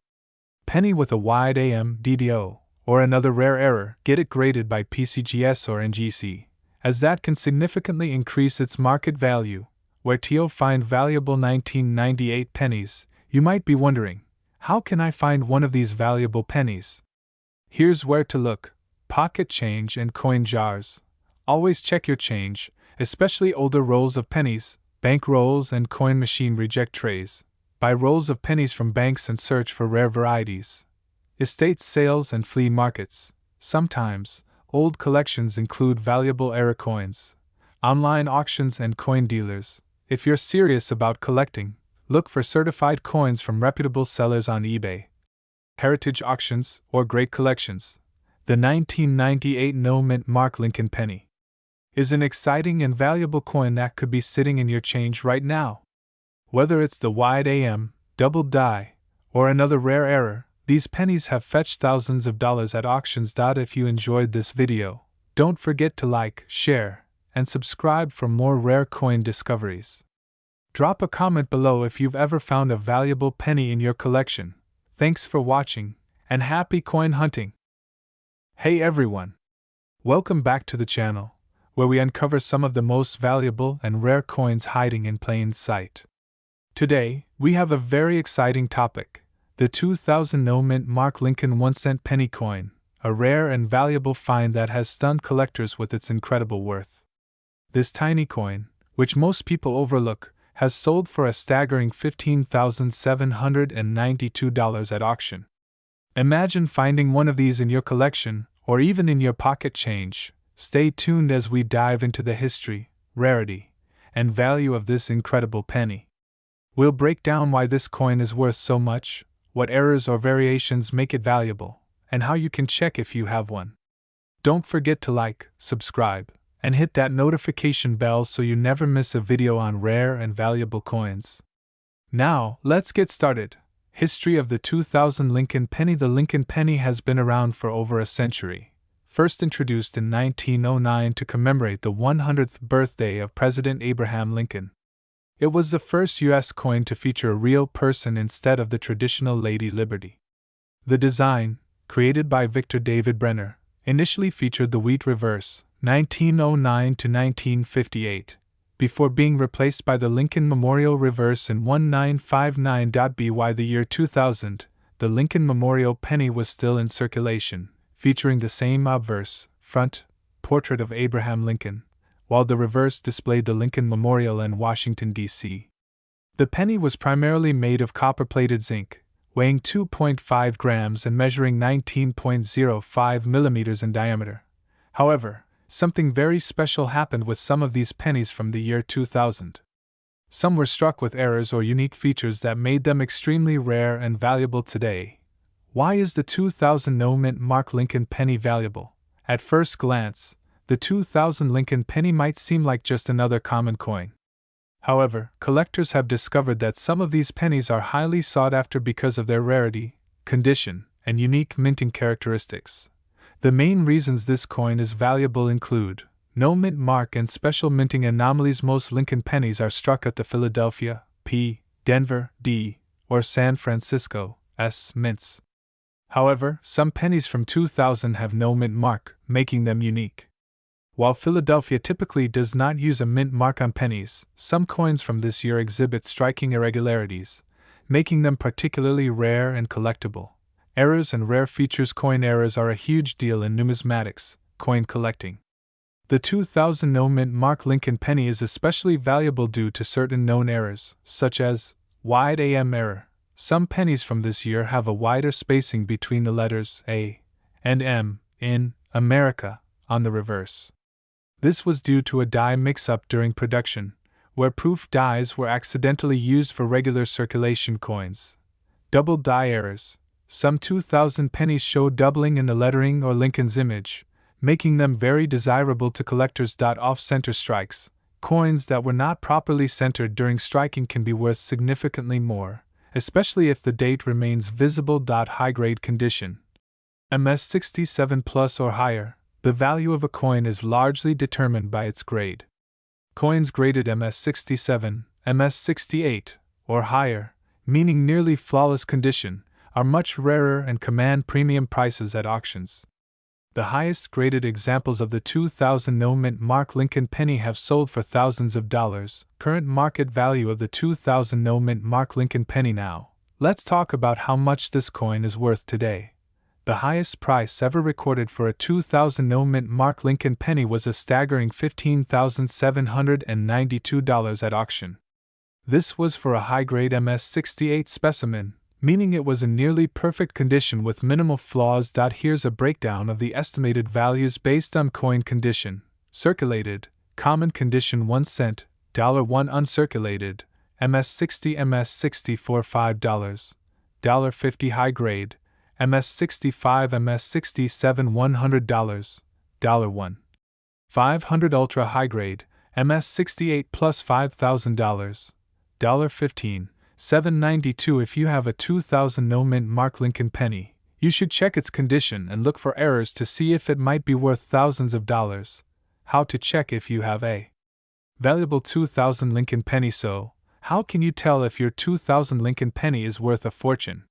penny with a wide AM DDO or another rare error, get it graded by PCGS or NGC, as that can significantly increase its market value. Where to find valuable 1998 pennies? You might be wondering, how can I find one of these valuable pennies? Here's where to look: pocket change and coin jars. Always check your change, especially older rolls of pennies, bank rolls, and coin machine reject trays. Buy rolls of pennies from banks and search for rare varieties. Estate sales and flea markets. Sometimes, old collections include valuable error coins. Online auctions and coin dealers. If you're serious about collecting, look for certified coins from reputable sellers on eBay. Heritage auctions or great collections. The 1998 no-mint Mark Lincoln penny is an exciting and valuable coin that could be sitting in your change right now. Whether it's the wide AM, double die, or another rare error, these pennies have fetched thousands of dollars at auctions. If you enjoyed this video, don't forget to like, share, and subscribe for more rare coin discoveries. Drop a comment below if you've ever found a valuable penny in your collection. Thanks for watching, and happy coin hunting! Hey everyone! Welcome back to the channel, where we uncover some of the most valuable and rare coins hiding in plain sight. Today, we have a very exciting topic: the 2000 no-mint Mark Lincoln 1-cent penny coin, a rare and valuable find that has stunned collectors with its incredible worth. This tiny coin, which most people overlook, has sold for a staggering $15,792 at auction. Imagine finding one of these in your collection, or even in your pocket change. Stay tuned as we dive into the history, rarity, and value of this incredible penny. We'll break down why this coin is worth so much, what errors or variations make it valuable, and how you can check if you have one. Don't forget to like, subscribe, and hit that notification bell so you never miss a video on rare and valuable coins. Now, let's get started. History of the 2000 Lincoln penny. The Lincoln penny has been around for over a century. First introduced in 1909 to commemorate the 100th birthday of President Abraham Lincoln. It was the first U.S. coin to feature a real person instead of the traditional Lady Liberty. The design, created by Victor David Brenner, initially featured the wheat reverse, 1909 to 1958, before being replaced by the Lincoln Memorial reverse in 1959. By the year 2000, the Lincoln Memorial penny was still in circulation, featuring the same obverse, front, portrait of Abraham Lincoln, while the reverse displayed the Lincoln Memorial in Washington, D.C. The penny was primarily made of copper-plated zinc, weighing 2.5 grams and measuring 19.05 millimeters in diameter. However, something very special happened with some of these pennies from the year 2000. Some were struck with errors or unique features that made them extremely rare and valuable today. Why is the 2000 no-mint mark Lincoln penny valuable? At first glance, the 2000 Lincoln penny might seem like just another common coin. However, collectors have discovered that some of these pennies are highly sought after because of their rarity, condition, and unique minting characteristics. The main reasons this coin is valuable include no mint mark and special minting anomalies. Most Lincoln pennies are struck at the Philadelphia, P, Denver, D, or San Francisco, S mints. However, some pennies from 2000 have no mint mark, making them unique. While Philadelphia typically does not use a mint mark on pennies, some coins from this year exhibit striking irregularities, making them particularly rare and collectible. Errors and rare features. Coin errors are a huge deal in numismatics, coin collecting. The 2000 no mint mark Lincoln penny is especially valuable due to certain known errors, such as wide AM error. Some pennies from this year have a wider spacing between the letters A and M in America on the reverse. This was due to a die mix-up during production, where proof dies were accidentally used for regular circulation coins. Double die errors. Some 2000 pennies show doubling in the lettering or Lincoln's image, making them very desirable to collectors. Off-center strikes. Coins that were not properly centered during striking can be worth significantly more, especially if the date remains visible. High-grade condition. MS67 plus or higher. The value of a coin is largely determined by its grade. Coins graded MS67, MS68, or higher, meaning nearly flawless condition, are much rarer and command premium prices at auctions. The highest graded examples of the 2000 no mint mark Lincoln penny have sold for thousands of dollars. Current market value of the 2000 no mint mark Lincoln penny now. Let's talk about how much this coin is worth today. The highest price ever recorded for a 2000 no mint mark Lincoln penny was a staggering $15,792 at auction. This was for a high-grade MS68 specimen, meaning it was in nearly perfect condition with minimal flaws. Here's a breakdown of the estimated values based on coin condition: circulated, common condition 1 cent, $1 uncirculated, MS60 MS64 $5, $50 high grade, MS65 MS67 $100, $1. 500 ultra high grade, MS68 plus $5,000, $15. 792. If you have a 2000 no mint mark Lincoln penny, you should check its condition and look for errors to see if it might be worth thousands of dollars. How to check if you have a valuable 2000 Lincoln penny. So, how can you tell if your 2000 Lincoln penny is worth a fortune?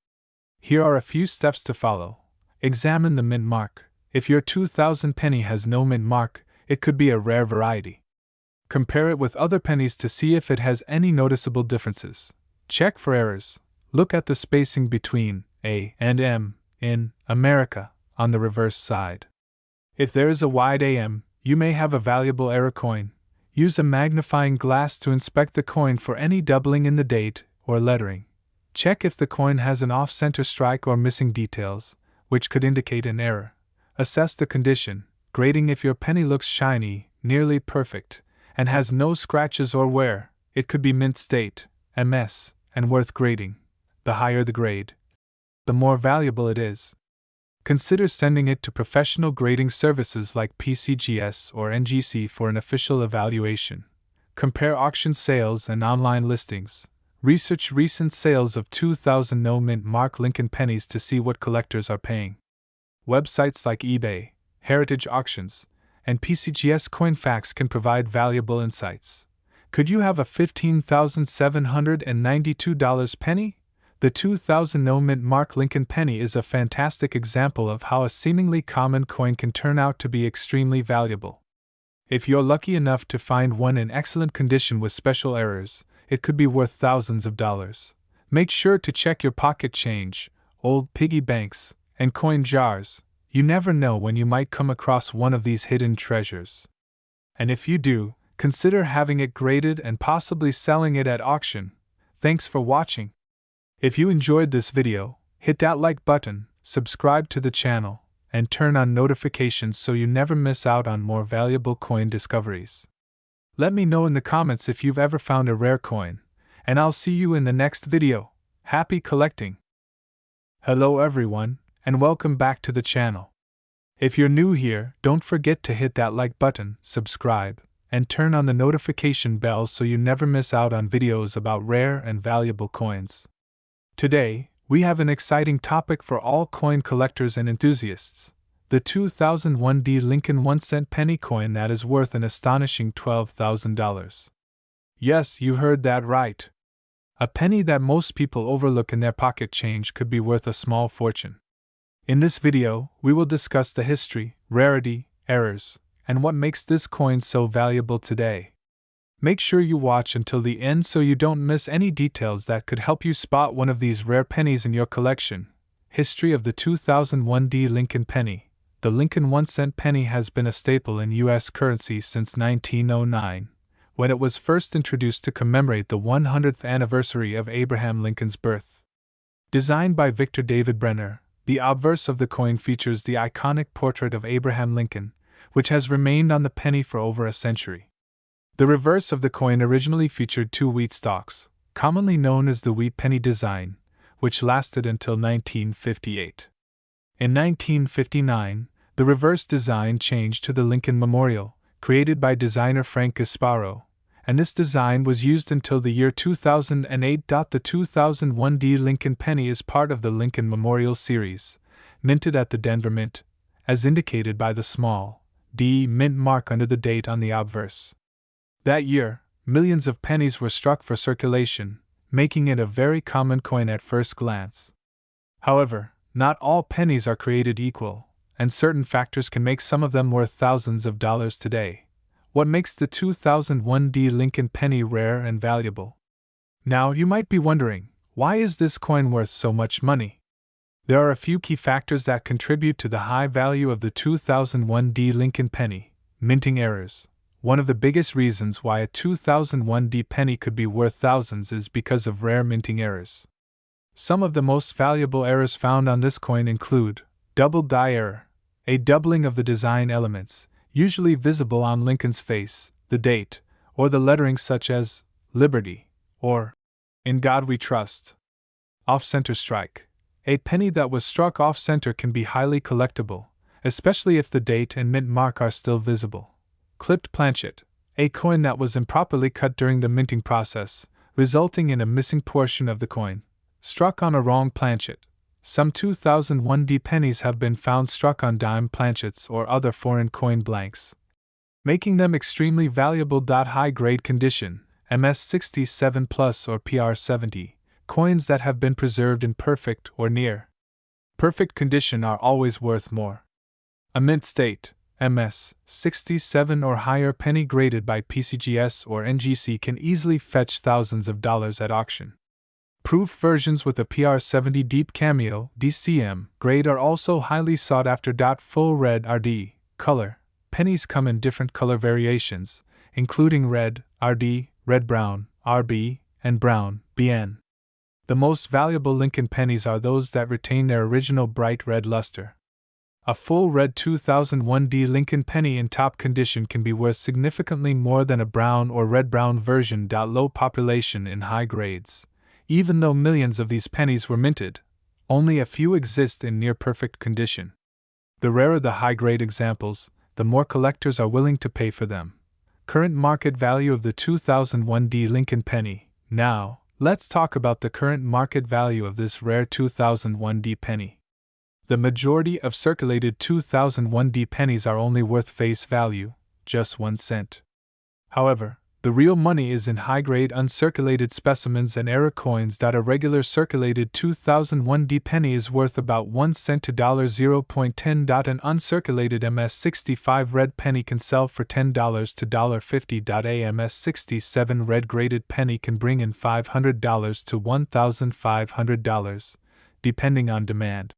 Here are a few steps to follow. Examine the mint mark. If your 2000 penny has no mint mark, it could be a rare variety. Compare it with other pennies to see if it has any noticeable differences. Check for errors. Look at the spacing between A and M in America on the reverse side. If there is a wide AM, you may have a valuable error coin. Use a magnifying glass to inspect the coin for any doubling in the date or lettering. Check if the coin has an off-center strike or missing details, which could indicate an error. Assess the condition, grading. If your penny looks shiny, nearly perfect, and has no scratches or wear, it could be mint state, MS, and worth grading. The higher the grade, the more valuable it is. Consider sending it to professional grading services like PCGS or NGC for an official evaluation. Compare auction sales and online listings. Research recent sales of 2000 no mint mark Lincoln pennies to see what collectors are paying. Websites like eBay, Heritage Auctions, and PCGS CoinFacts can provide valuable insights. Could you have a $15,792 penny? The 2000 no mint mark Lincoln penny is a fantastic example of how a seemingly common coin can turn out to be extremely valuable. If you're lucky enough to find one in excellent condition with special errors, it could be worth thousands of dollars. Make sure to check your pocket change, old piggy banks, and coin jars. You never know when you might come across one of these hidden treasures. And if you do, consider having it graded and possibly selling it at auction. Thanks for watching. If you enjoyed this video, hit that like button, subscribe to the channel, and turn on notifications so you never miss out on more valuable coin discoveries. Let me know in the comments if you've ever found a rare coin, and I'll see you in the next video. Happy collecting! Hello everyone, and welcome back to the channel. If you're new here, don't forget to hit that like button, subscribe, and turn on the notification bell so you never miss out on videos about rare and valuable coins. Today, we have an exciting topic for all coin collectors and enthusiasts: the 2001 Lincoln 1-cent penny coin that is worth an astonishing $12,000. Yes, you heard that right. A penny that most people overlook in their pocket change could be worth a small fortune. In this video, we will discuss the history, rarity, errors, and what makes this coin so valuable today. Make sure you watch until the end so you don't miss any details that could help you spot one of these rare pennies in your collection. History of the 2001 Lincoln penny. The Lincoln 1-cent penny has been a staple in U.S. currency since 1909, when it was first introduced to commemorate the 100th anniversary of Abraham Lincoln's birth. Designed by Victor David Brenner, the obverse of the coin features the iconic portrait of Abraham Lincoln, which has remained on the penny for over a century. The reverse of the coin originally featured two wheat stalks, commonly known as the wheat penny design, which lasted until 1958. In 1959, the reverse design changed to the Lincoln Memorial, created by designer Frank Gasparo, and this design was used until the year 2008. The 2001 Lincoln penny is part of the Lincoln Memorial series, minted at the Denver Mint, as indicated by the small D mint mark under the date on the obverse. That year, millions of pennies were struck for circulation, making it a very common coin at first glance. However, not all pennies are created equal, and certain factors can make some of them worth thousands of dollars today. What makes the 2001 Lincoln penny rare and valuable? Now, you might be wondering, why is this coin worth so much money? There are a few key factors that contribute to the high value of the 2001 Lincoln penny. Minting errors. One of the biggest reasons why a 2001 penny could be worth thousands is because of rare minting errors. Some of the most valuable errors found on this coin include double die error, a doubling of the design elements, usually visible on Lincoln's face, the date, or the lettering such as Liberty or In God We Trust. Off-center strike. A penny that was struck off-center can be highly collectible, especially if the date and mint mark are still visible. Clipped planchet. A coin that was improperly cut during the minting process, resulting in a missing portion of the coin. Struck on a wrong planchet. Some 2001 pennies have been found struck on dime planchets or other foreign coin blanks, making them extremely valuable. High-grade condition, MS67 plus or PR70, coins that have been preserved in perfect or near perfect condition are always worth more. A mint state, MS67 or higher penny graded by PCGS or NGC can easily fetch thousands of dollars at auction. Proof versions with a PR70 Deep Cameo DCM grade are also highly sought after. Full red RD color. Pennies come in different color variations, including red RD, red brown RB, and brown BN. The most valuable Lincoln pennies are those that retain their original bright red luster. A full red 2001 Lincoln penny in top condition can be worth significantly more than a brown or red-brown version. Low population in high grades. Even though millions of these pennies were minted, only a few exist in near-perfect condition. The rarer the high-grade examples, the more collectors are willing to pay for them. Current market value of the 2001 Lincoln penny. Now, let's talk about the current market value of this rare 2001 penny. The majority of circulated 2001 pennies are only worth face value, just 1 cent. However, the real money is in high-grade uncirculated specimens and error coins. A regular circulated 2001 penny is worth about 1 cent to $0.10. An uncirculated MS65 red penny can sell for $10 to $50. A MS67 red-graded penny can bring in $500 to $1,500, depending on demand.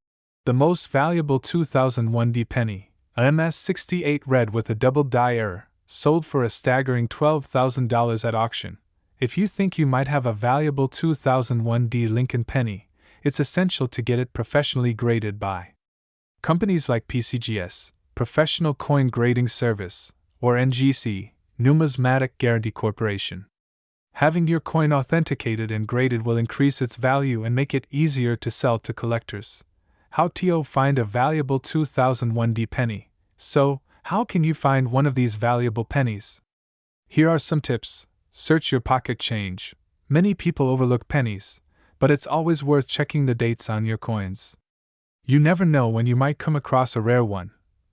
The most valuable 2001D penny, a MS-68 red with a double die error, sold for a staggering $12,000 at auction. If you think you might have a valuable 2001D Lincoln penny, it's essential to get it professionally graded by companies like PCGS, Professional Coin Grading Service, or NGC, Numismatic Guarantee Corporation. Having your coin authenticated and graded will increase its value and make it easier to sell to collectors. How to find a valuable 2001D penny? So, how can you find one of these valuable pennies? Here are some tips. Search your pocket change. Many people overlook pennies, but it's always worth checking the dates on your coins. You never know when you might come across a rare one.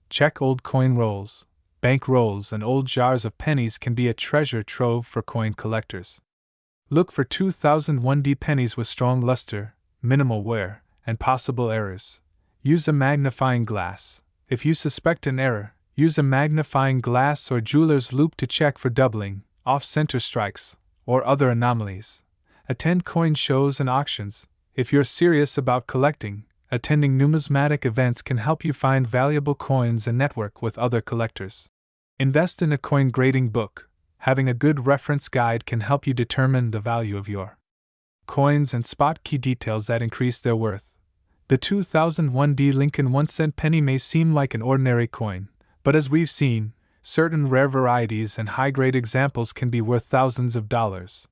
Check old coin rolls. Bank rolls and old jars of pennies can be a treasure trove for coin collectors. Look for 2001D pennies with strong luster, minimal wear, and possible errors. Use a magnifying glass. If you suspect an error, use a magnifying glass or jeweler's loupe to check for doubling, off-center strikes, or other anomalies. Attend coin shows and auctions. If you're serious about collecting, attending numismatic events can help you find valuable coins and network with other collectors. Invest in a coin grading book. Having a good reference guide can help you determine the value of your coins and spot key details that increase their worth. The 2001D Lincoln 1-cent penny may seem like an ordinary coin, but as we've seen, certain rare varieties and high-grade examples can be worth thousands of dollars.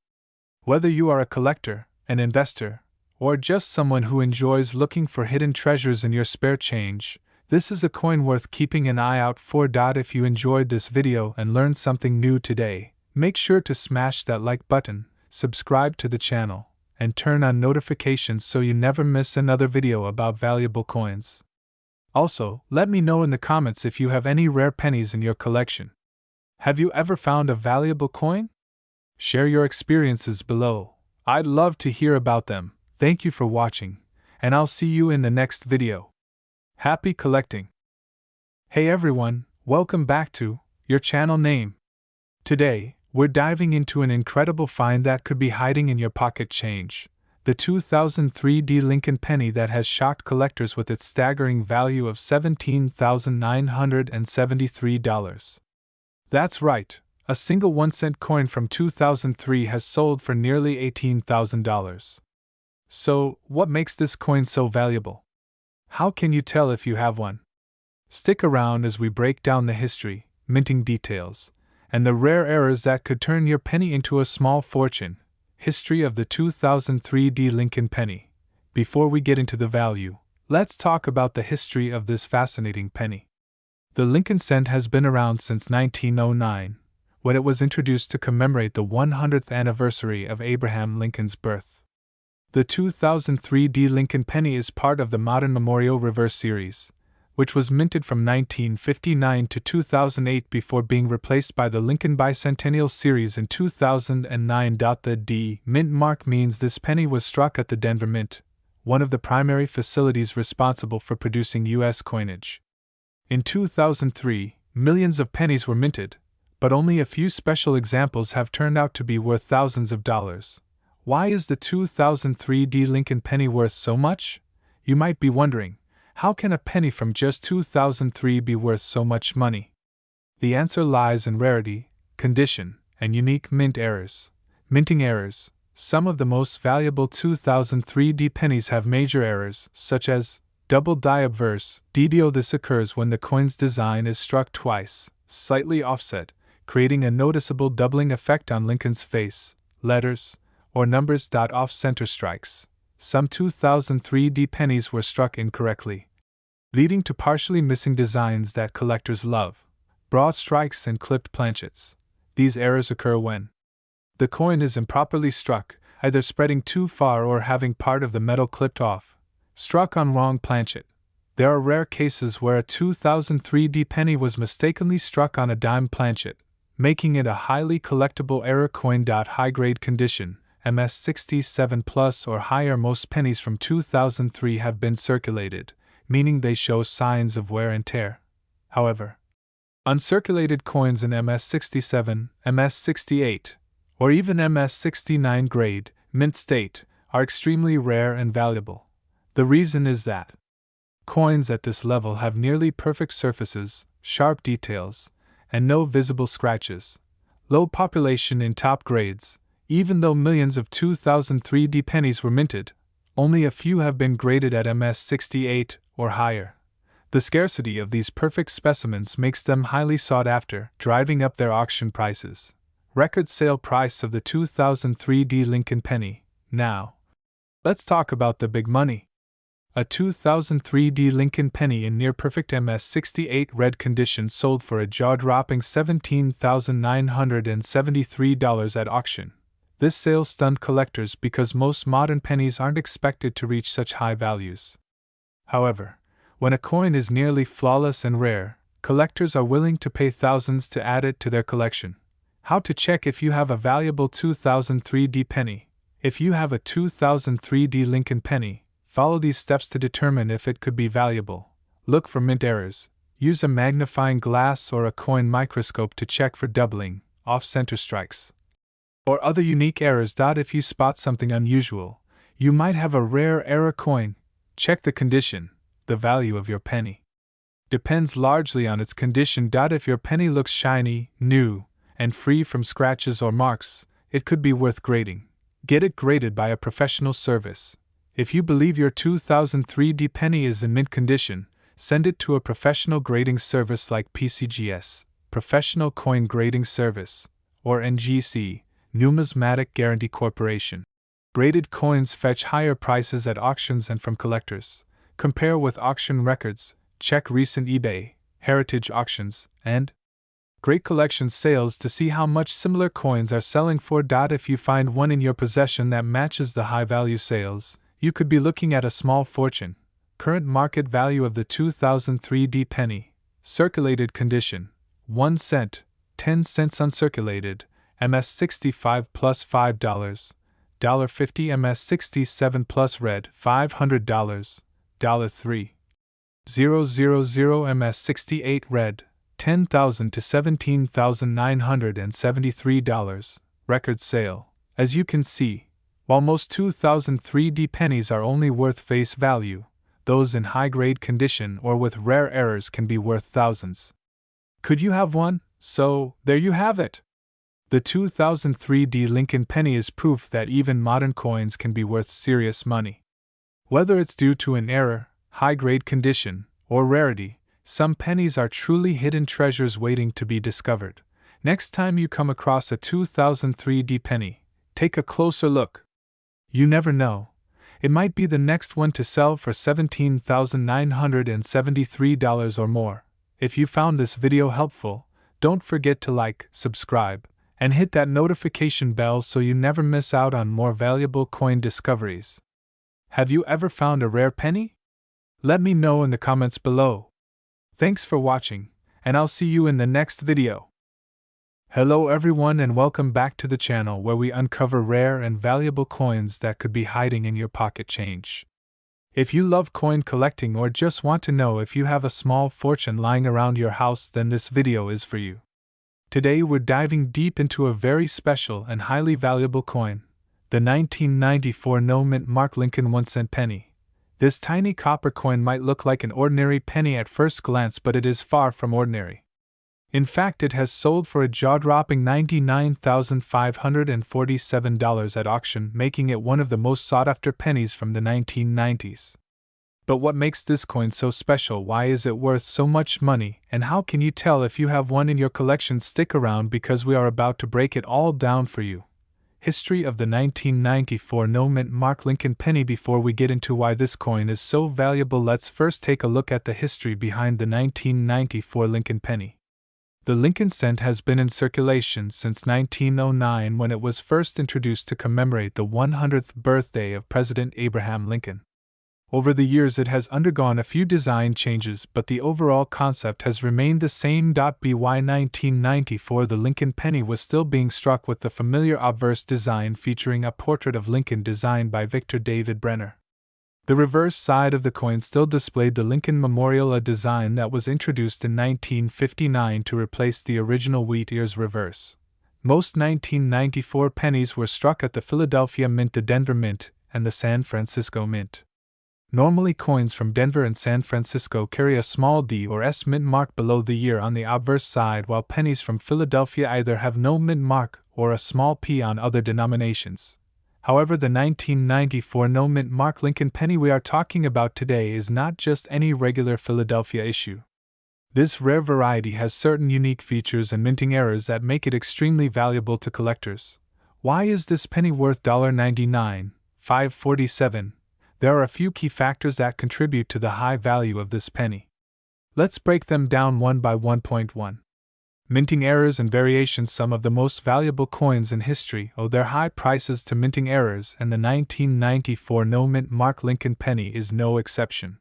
Whether you are a collector, an investor, or just someone who enjoys looking for hidden treasures in your spare change, this is a coin worth keeping an eye out for. If you enjoyed this video and learned something new today, make sure to smash that like button, subscribe to the channel, and turn on notifications so you never miss another video about valuable coins. Also, let me know in the comments if you have any rare pennies in your collection. Have you ever found a valuable coin? Share your experiences below. I'd love to hear about them. Thank you for watching, and I'll see you in the next video. Happy collecting! Hey everyone, welcome back to your channel name. Today, we're diving into an incredible find that could be hiding in your pocket change. The 2003D Lincoln penny that has shocked collectors with its staggering value of $17,973. That's right, a single 1-cent coin from 2003 has sold for nearly $18,000. So, what makes this coin so valuable? How can you tell if you have one? Stick around as we break down the history, minting details, and the rare errors that could turn your penny into a small fortune. History of the 2003D Lincoln penny. Before we get into the value, let's talk about the history of this fascinating penny. The Lincoln cent has been around since 1909, when it was introduced to commemorate the 100th anniversary of Abraham Lincoln's birth. The 2003D Lincoln penny is part of the Modern Memorial Reverse series, which was minted from 1959 to 2008 before being replaced by the Lincoln Bicentennial series in 2009. The D mint mark means this penny was struck at the Denver Mint, one of the primary facilities responsible for producing U.S. coinage. In 2003, millions of pennies were minted, but only a few special examples have turned out to be worth thousands of dollars. Why is the 2003D Lincoln penny worth so much? You might be wondering, how can a penny from just 2003 be worth so much money? The answer lies in rarity, condition, and unique mint errors. Minting errors. Some of the most valuable 2003D pennies have major errors, such as double die obverse DDO. This occurs when the coin's design is struck twice, slightly offset, creating a noticeable doubling effect on Lincoln's face, letters, or numbers. Off-center strikes. Some 2003D pennies were struck incorrectly, leading to partially missing designs that collectors love. Broad strikes and clipped planchets. These errors occur when the coin is improperly struck, either spreading too far or having part of the metal clipped off. Struck on wrong planchet. There are rare cases where a 2003D penny was mistakenly struck on a dime planchet, making it a highly collectible error coin. High-grade condition. MS-67 plus or higher. Most pennies from 2003 have been circulated, meaning they show signs of wear and tear. However, uncirculated coins in MS-67, MS-68, or even MS-69 grade, mint state, are extremely rare and valuable. The reason is that Coins at this level have nearly perfect surfaces, sharp details, and no visible scratches. Low population in top grades. Even though millions of 2003D pennies were minted, only a few have been graded at MS68 or higher. The scarcity of these perfect specimens makes them highly sought after, driving up their auction prices. Record sale price of the 2003D Lincoln penny. Now, let's talk about the big money. A 2003D Lincoln penny in near-perfect MS68 red condition sold for a jaw-dropping $17,973 at auction. This sale stunned collectors because most modern pennies aren't expected to reach such high values. However, when a coin is nearly flawless and rare, collectors are willing to pay thousands to add it to their collection. How to check if you have a valuable 2003D penny? If you have a 2003D Lincoln penny, follow these steps to determine if it could be valuable. Look for mint errors. Use a magnifying glass or a coin microscope to check for doubling, off-center strikes, or other unique errors. If you spot something unusual, you might have a rare error coin. Check the condition. The value of your penny depends largely on its condition. If your penny looks shiny, new, and free from scratches or marks, it could be worth grading. Get it graded by a professional service. If you believe your 2003D penny is in mint condition, send it to a professional grading service like PCGS, Professional Coin Grading Service, or NGC, Numismatic Guarantee Corporation. Graded coins fetch higher prices at auctions and from collectors. Compare with auction records, check recent eBay, heritage auctions, and Great Collection sales to see how much similar coins are selling for. If you find one in your possession that matches the high-value sales, you could be looking at a small fortune. Current market value of the 2003D penny. Circulated condition, 1 cent, 10 cents uncirculated, MS65 plus $5, $1.50 MS67 plus red, $500, $3. 000 MS68 red, $10,000 to $17,973. Record sale. As you can see, while most 2003D pennies are only worth face value, those in high-grade condition or with rare errors can be worth thousands. Could you have one? So, there you have it! The 2003D Lincoln penny is proof that even modern coins can be worth serious money. Whether it's due to an error, high-grade condition, or rarity, some pennies are truly hidden treasures waiting to be discovered. Next time you come across a 2003D penny, take a closer look. You never know. It might be the next one to sell for $17,973 or more. If you found this video helpful, don't forget to like, subscribe, and hit that notification bell so you never miss out on more valuable coin discoveries. Have you ever found a rare penny? Let me know in the comments below. Thanks for watching, and I'll see you in the next video. Hello everyone and welcome back to the channel where we uncover rare and valuable coins that could be hiding in your pocket change. If you love coin collecting or just want to know if you have a small fortune lying around your house, then this video is for you. Today we're diving deep into a very special and highly valuable coin, the 1994 no-mint mark Lincoln 1-cent penny. This tiny copper coin might look like an ordinary penny at first glance, but it is far from ordinary. In fact, it has sold for a jaw-dropping $99,547 at auction, making it one of the most sought-after pennies from the 1990s. But what makes this coin so special? Why is it worth so much money? And how can you tell if you have one in your collection? Stick around because we are about to break it all down for you. History of the 1994 no-mint mark Lincoln penny. Before we get into why this coin is so valuable, let's first take a look at the history behind the 1994 Lincoln penny. The Lincoln cent has been in circulation since 1909 when it was first introduced to commemorate the 100th birthday of President Abraham Lincoln. Over the years it has undergone a few design changes, but the overall concept has remained the same. By 1994 the Lincoln penny was still being struck with the familiar obverse design featuring a portrait of Lincoln designed by Victor David Brenner. The reverse side of the coin still displayed the Lincoln Memorial, a design that was introduced in 1959 to replace the original wheat ears reverse. Most 1994 pennies were struck at the Philadelphia Mint, the Denver Mint, and the San Francisco Mint. Normally, coins from Denver and San Francisco carry a small D or S mint mark below the year on the obverse side, while pennies from Philadelphia either have no mint mark or a small P on other denominations. However, the 1994 no mint mark Lincoln penny we are talking about today is not just any regular Philadelphia issue. This rare variety has certain unique features and minting errors that make it extremely valuable to collectors. Why is this penny worth $99.547? There are a few key factors that contribute to the high value of this penny. Let's break them down one by one. 1. Minting errors and variations. Some of the most valuable coins in history owe their high prices to minting errors, and the 1994 no mint mark Lincoln penny is no exception.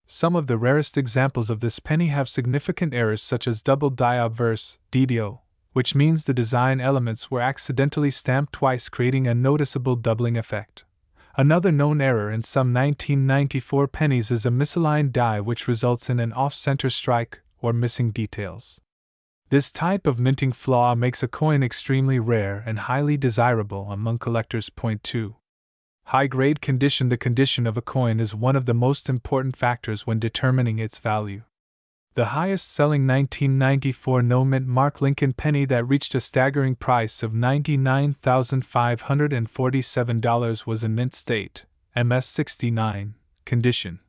Some of the rarest examples of this penny have significant errors such as double die obverse, DDO, which means the design elements were accidentally stamped twice, creating a noticeable doubling effect. Another known error in some 1994 pennies is a misaligned die, which results in an off-center strike or missing details. This type of minting flaw makes a coin extremely rare and highly desirable among collectors. 2. High-grade condition. The condition of a coin is one of the most important factors when determining its value. The highest-selling 1994 no mint mark Lincoln penny that reached a staggering price of $99,547 was in mint state, MS69, condition.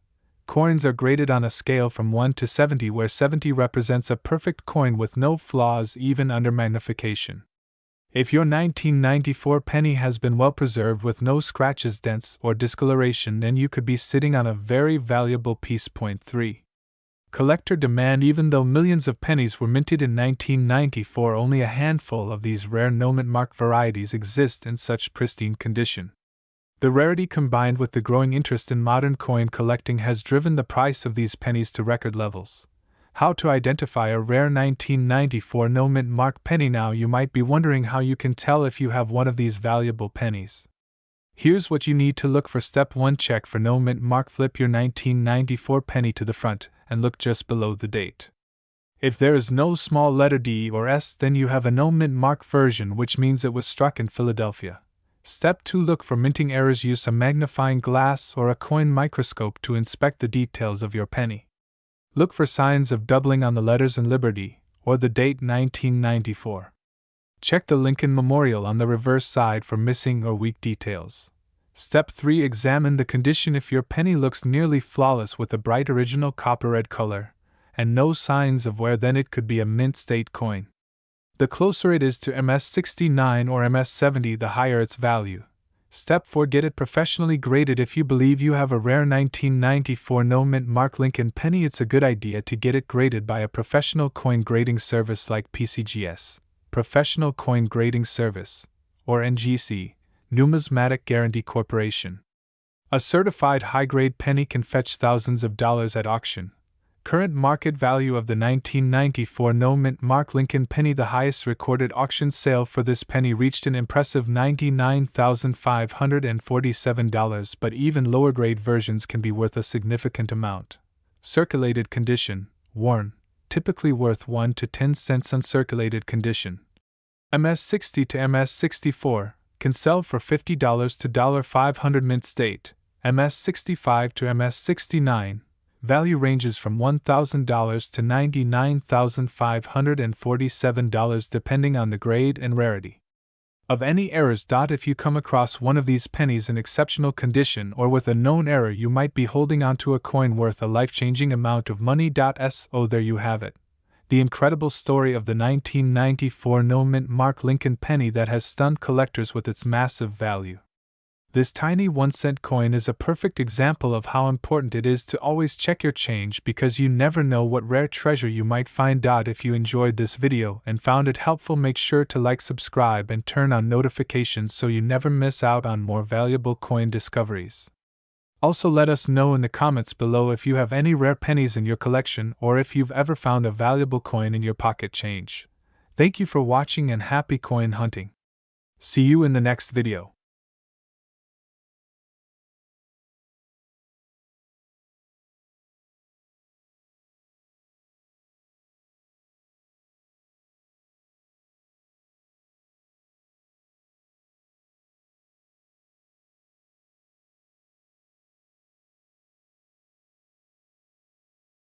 Coins are graded on a scale from 1 to 70, where 70 represents a perfect coin with no flaws even under magnification. If your 1994 penny has been well preserved with no scratches, dents, or discoloration, then you could be sitting on a very valuable piece. 3. Collector demand. Even though millions of pennies were minted in 1994, only a handful of these rare no mint mark varieties exist in such pristine condition. The rarity combined with the growing interest in modern coin collecting has driven the price of these pennies to record levels. How to identify a rare 1994 no mint mark penny? Now you might be wondering how you can tell if you have one of these valuable pennies. Here's what you need to look for. Step 1. Check for no mint mark. Flip your 1994 penny to the front and look just below the date. If there is no small letter D or S, then you have a no mint mark version, which means it was struck in Philadelphia. Step 2. Look for minting errors. Use a magnifying glass or a coin microscope to inspect the details of your penny. Look for signs of doubling on the letters and Liberty, or the date 1994. Check the Lincoln Memorial on the reverse side for missing or weak details. Step 3. Examine the condition. If your penny looks nearly flawless with a bright original copper red color, and no signs of wear, then it could be a mint state coin. The closer it is to MS69 or MS70, the higher its value. Step 4. Get it professionally graded. If you believe you have a rare 1994 no mint mark Lincoln penny, it's a good idea to get it graded by a professional coin grading service like PCGS, Professional Coin Grading Service, or NGC, Numismatic Guarantee Corporation. A certified high-grade penny can fetch thousands of dollars at auction. Current market value of the 1994 no mint mark Lincoln penny. The highest recorded auction sale for this penny reached an impressive $99,547, but even lower grade versions can be worth a significant amount. Circulated condition, worn, typically worth 1 to 10 cents. Uncirculated condition, MS60 to MS64, can sell for $50 to $500. Mint state, MS65 to MS69, value ranges from $1,000 to $99,547 depending on the grade and rarity of any errors. If you come across one of these pennies in exceptional condition or with a known error, you might be holding onto a coin worth a life-changing amount of money. So there you have it. The incredible story of the 1994 no mint mark Lincoln penny that has stunned collectors with its massive value. This tiny 1-cent coin is a perfect example of how important it is to always check your change, because you never know what rare treasure you might find. If you enjoyed this video and found it helpful, make sure to like, subscribe, and turn on notifications so you never miss out on more valuable coin discoveries. Also, let us know in the comments below if you have any rare pennies in your collection, or if you've ever found a valuable coin in your pocket change. Thank you for watching and happy coin hunting. See you in the next video.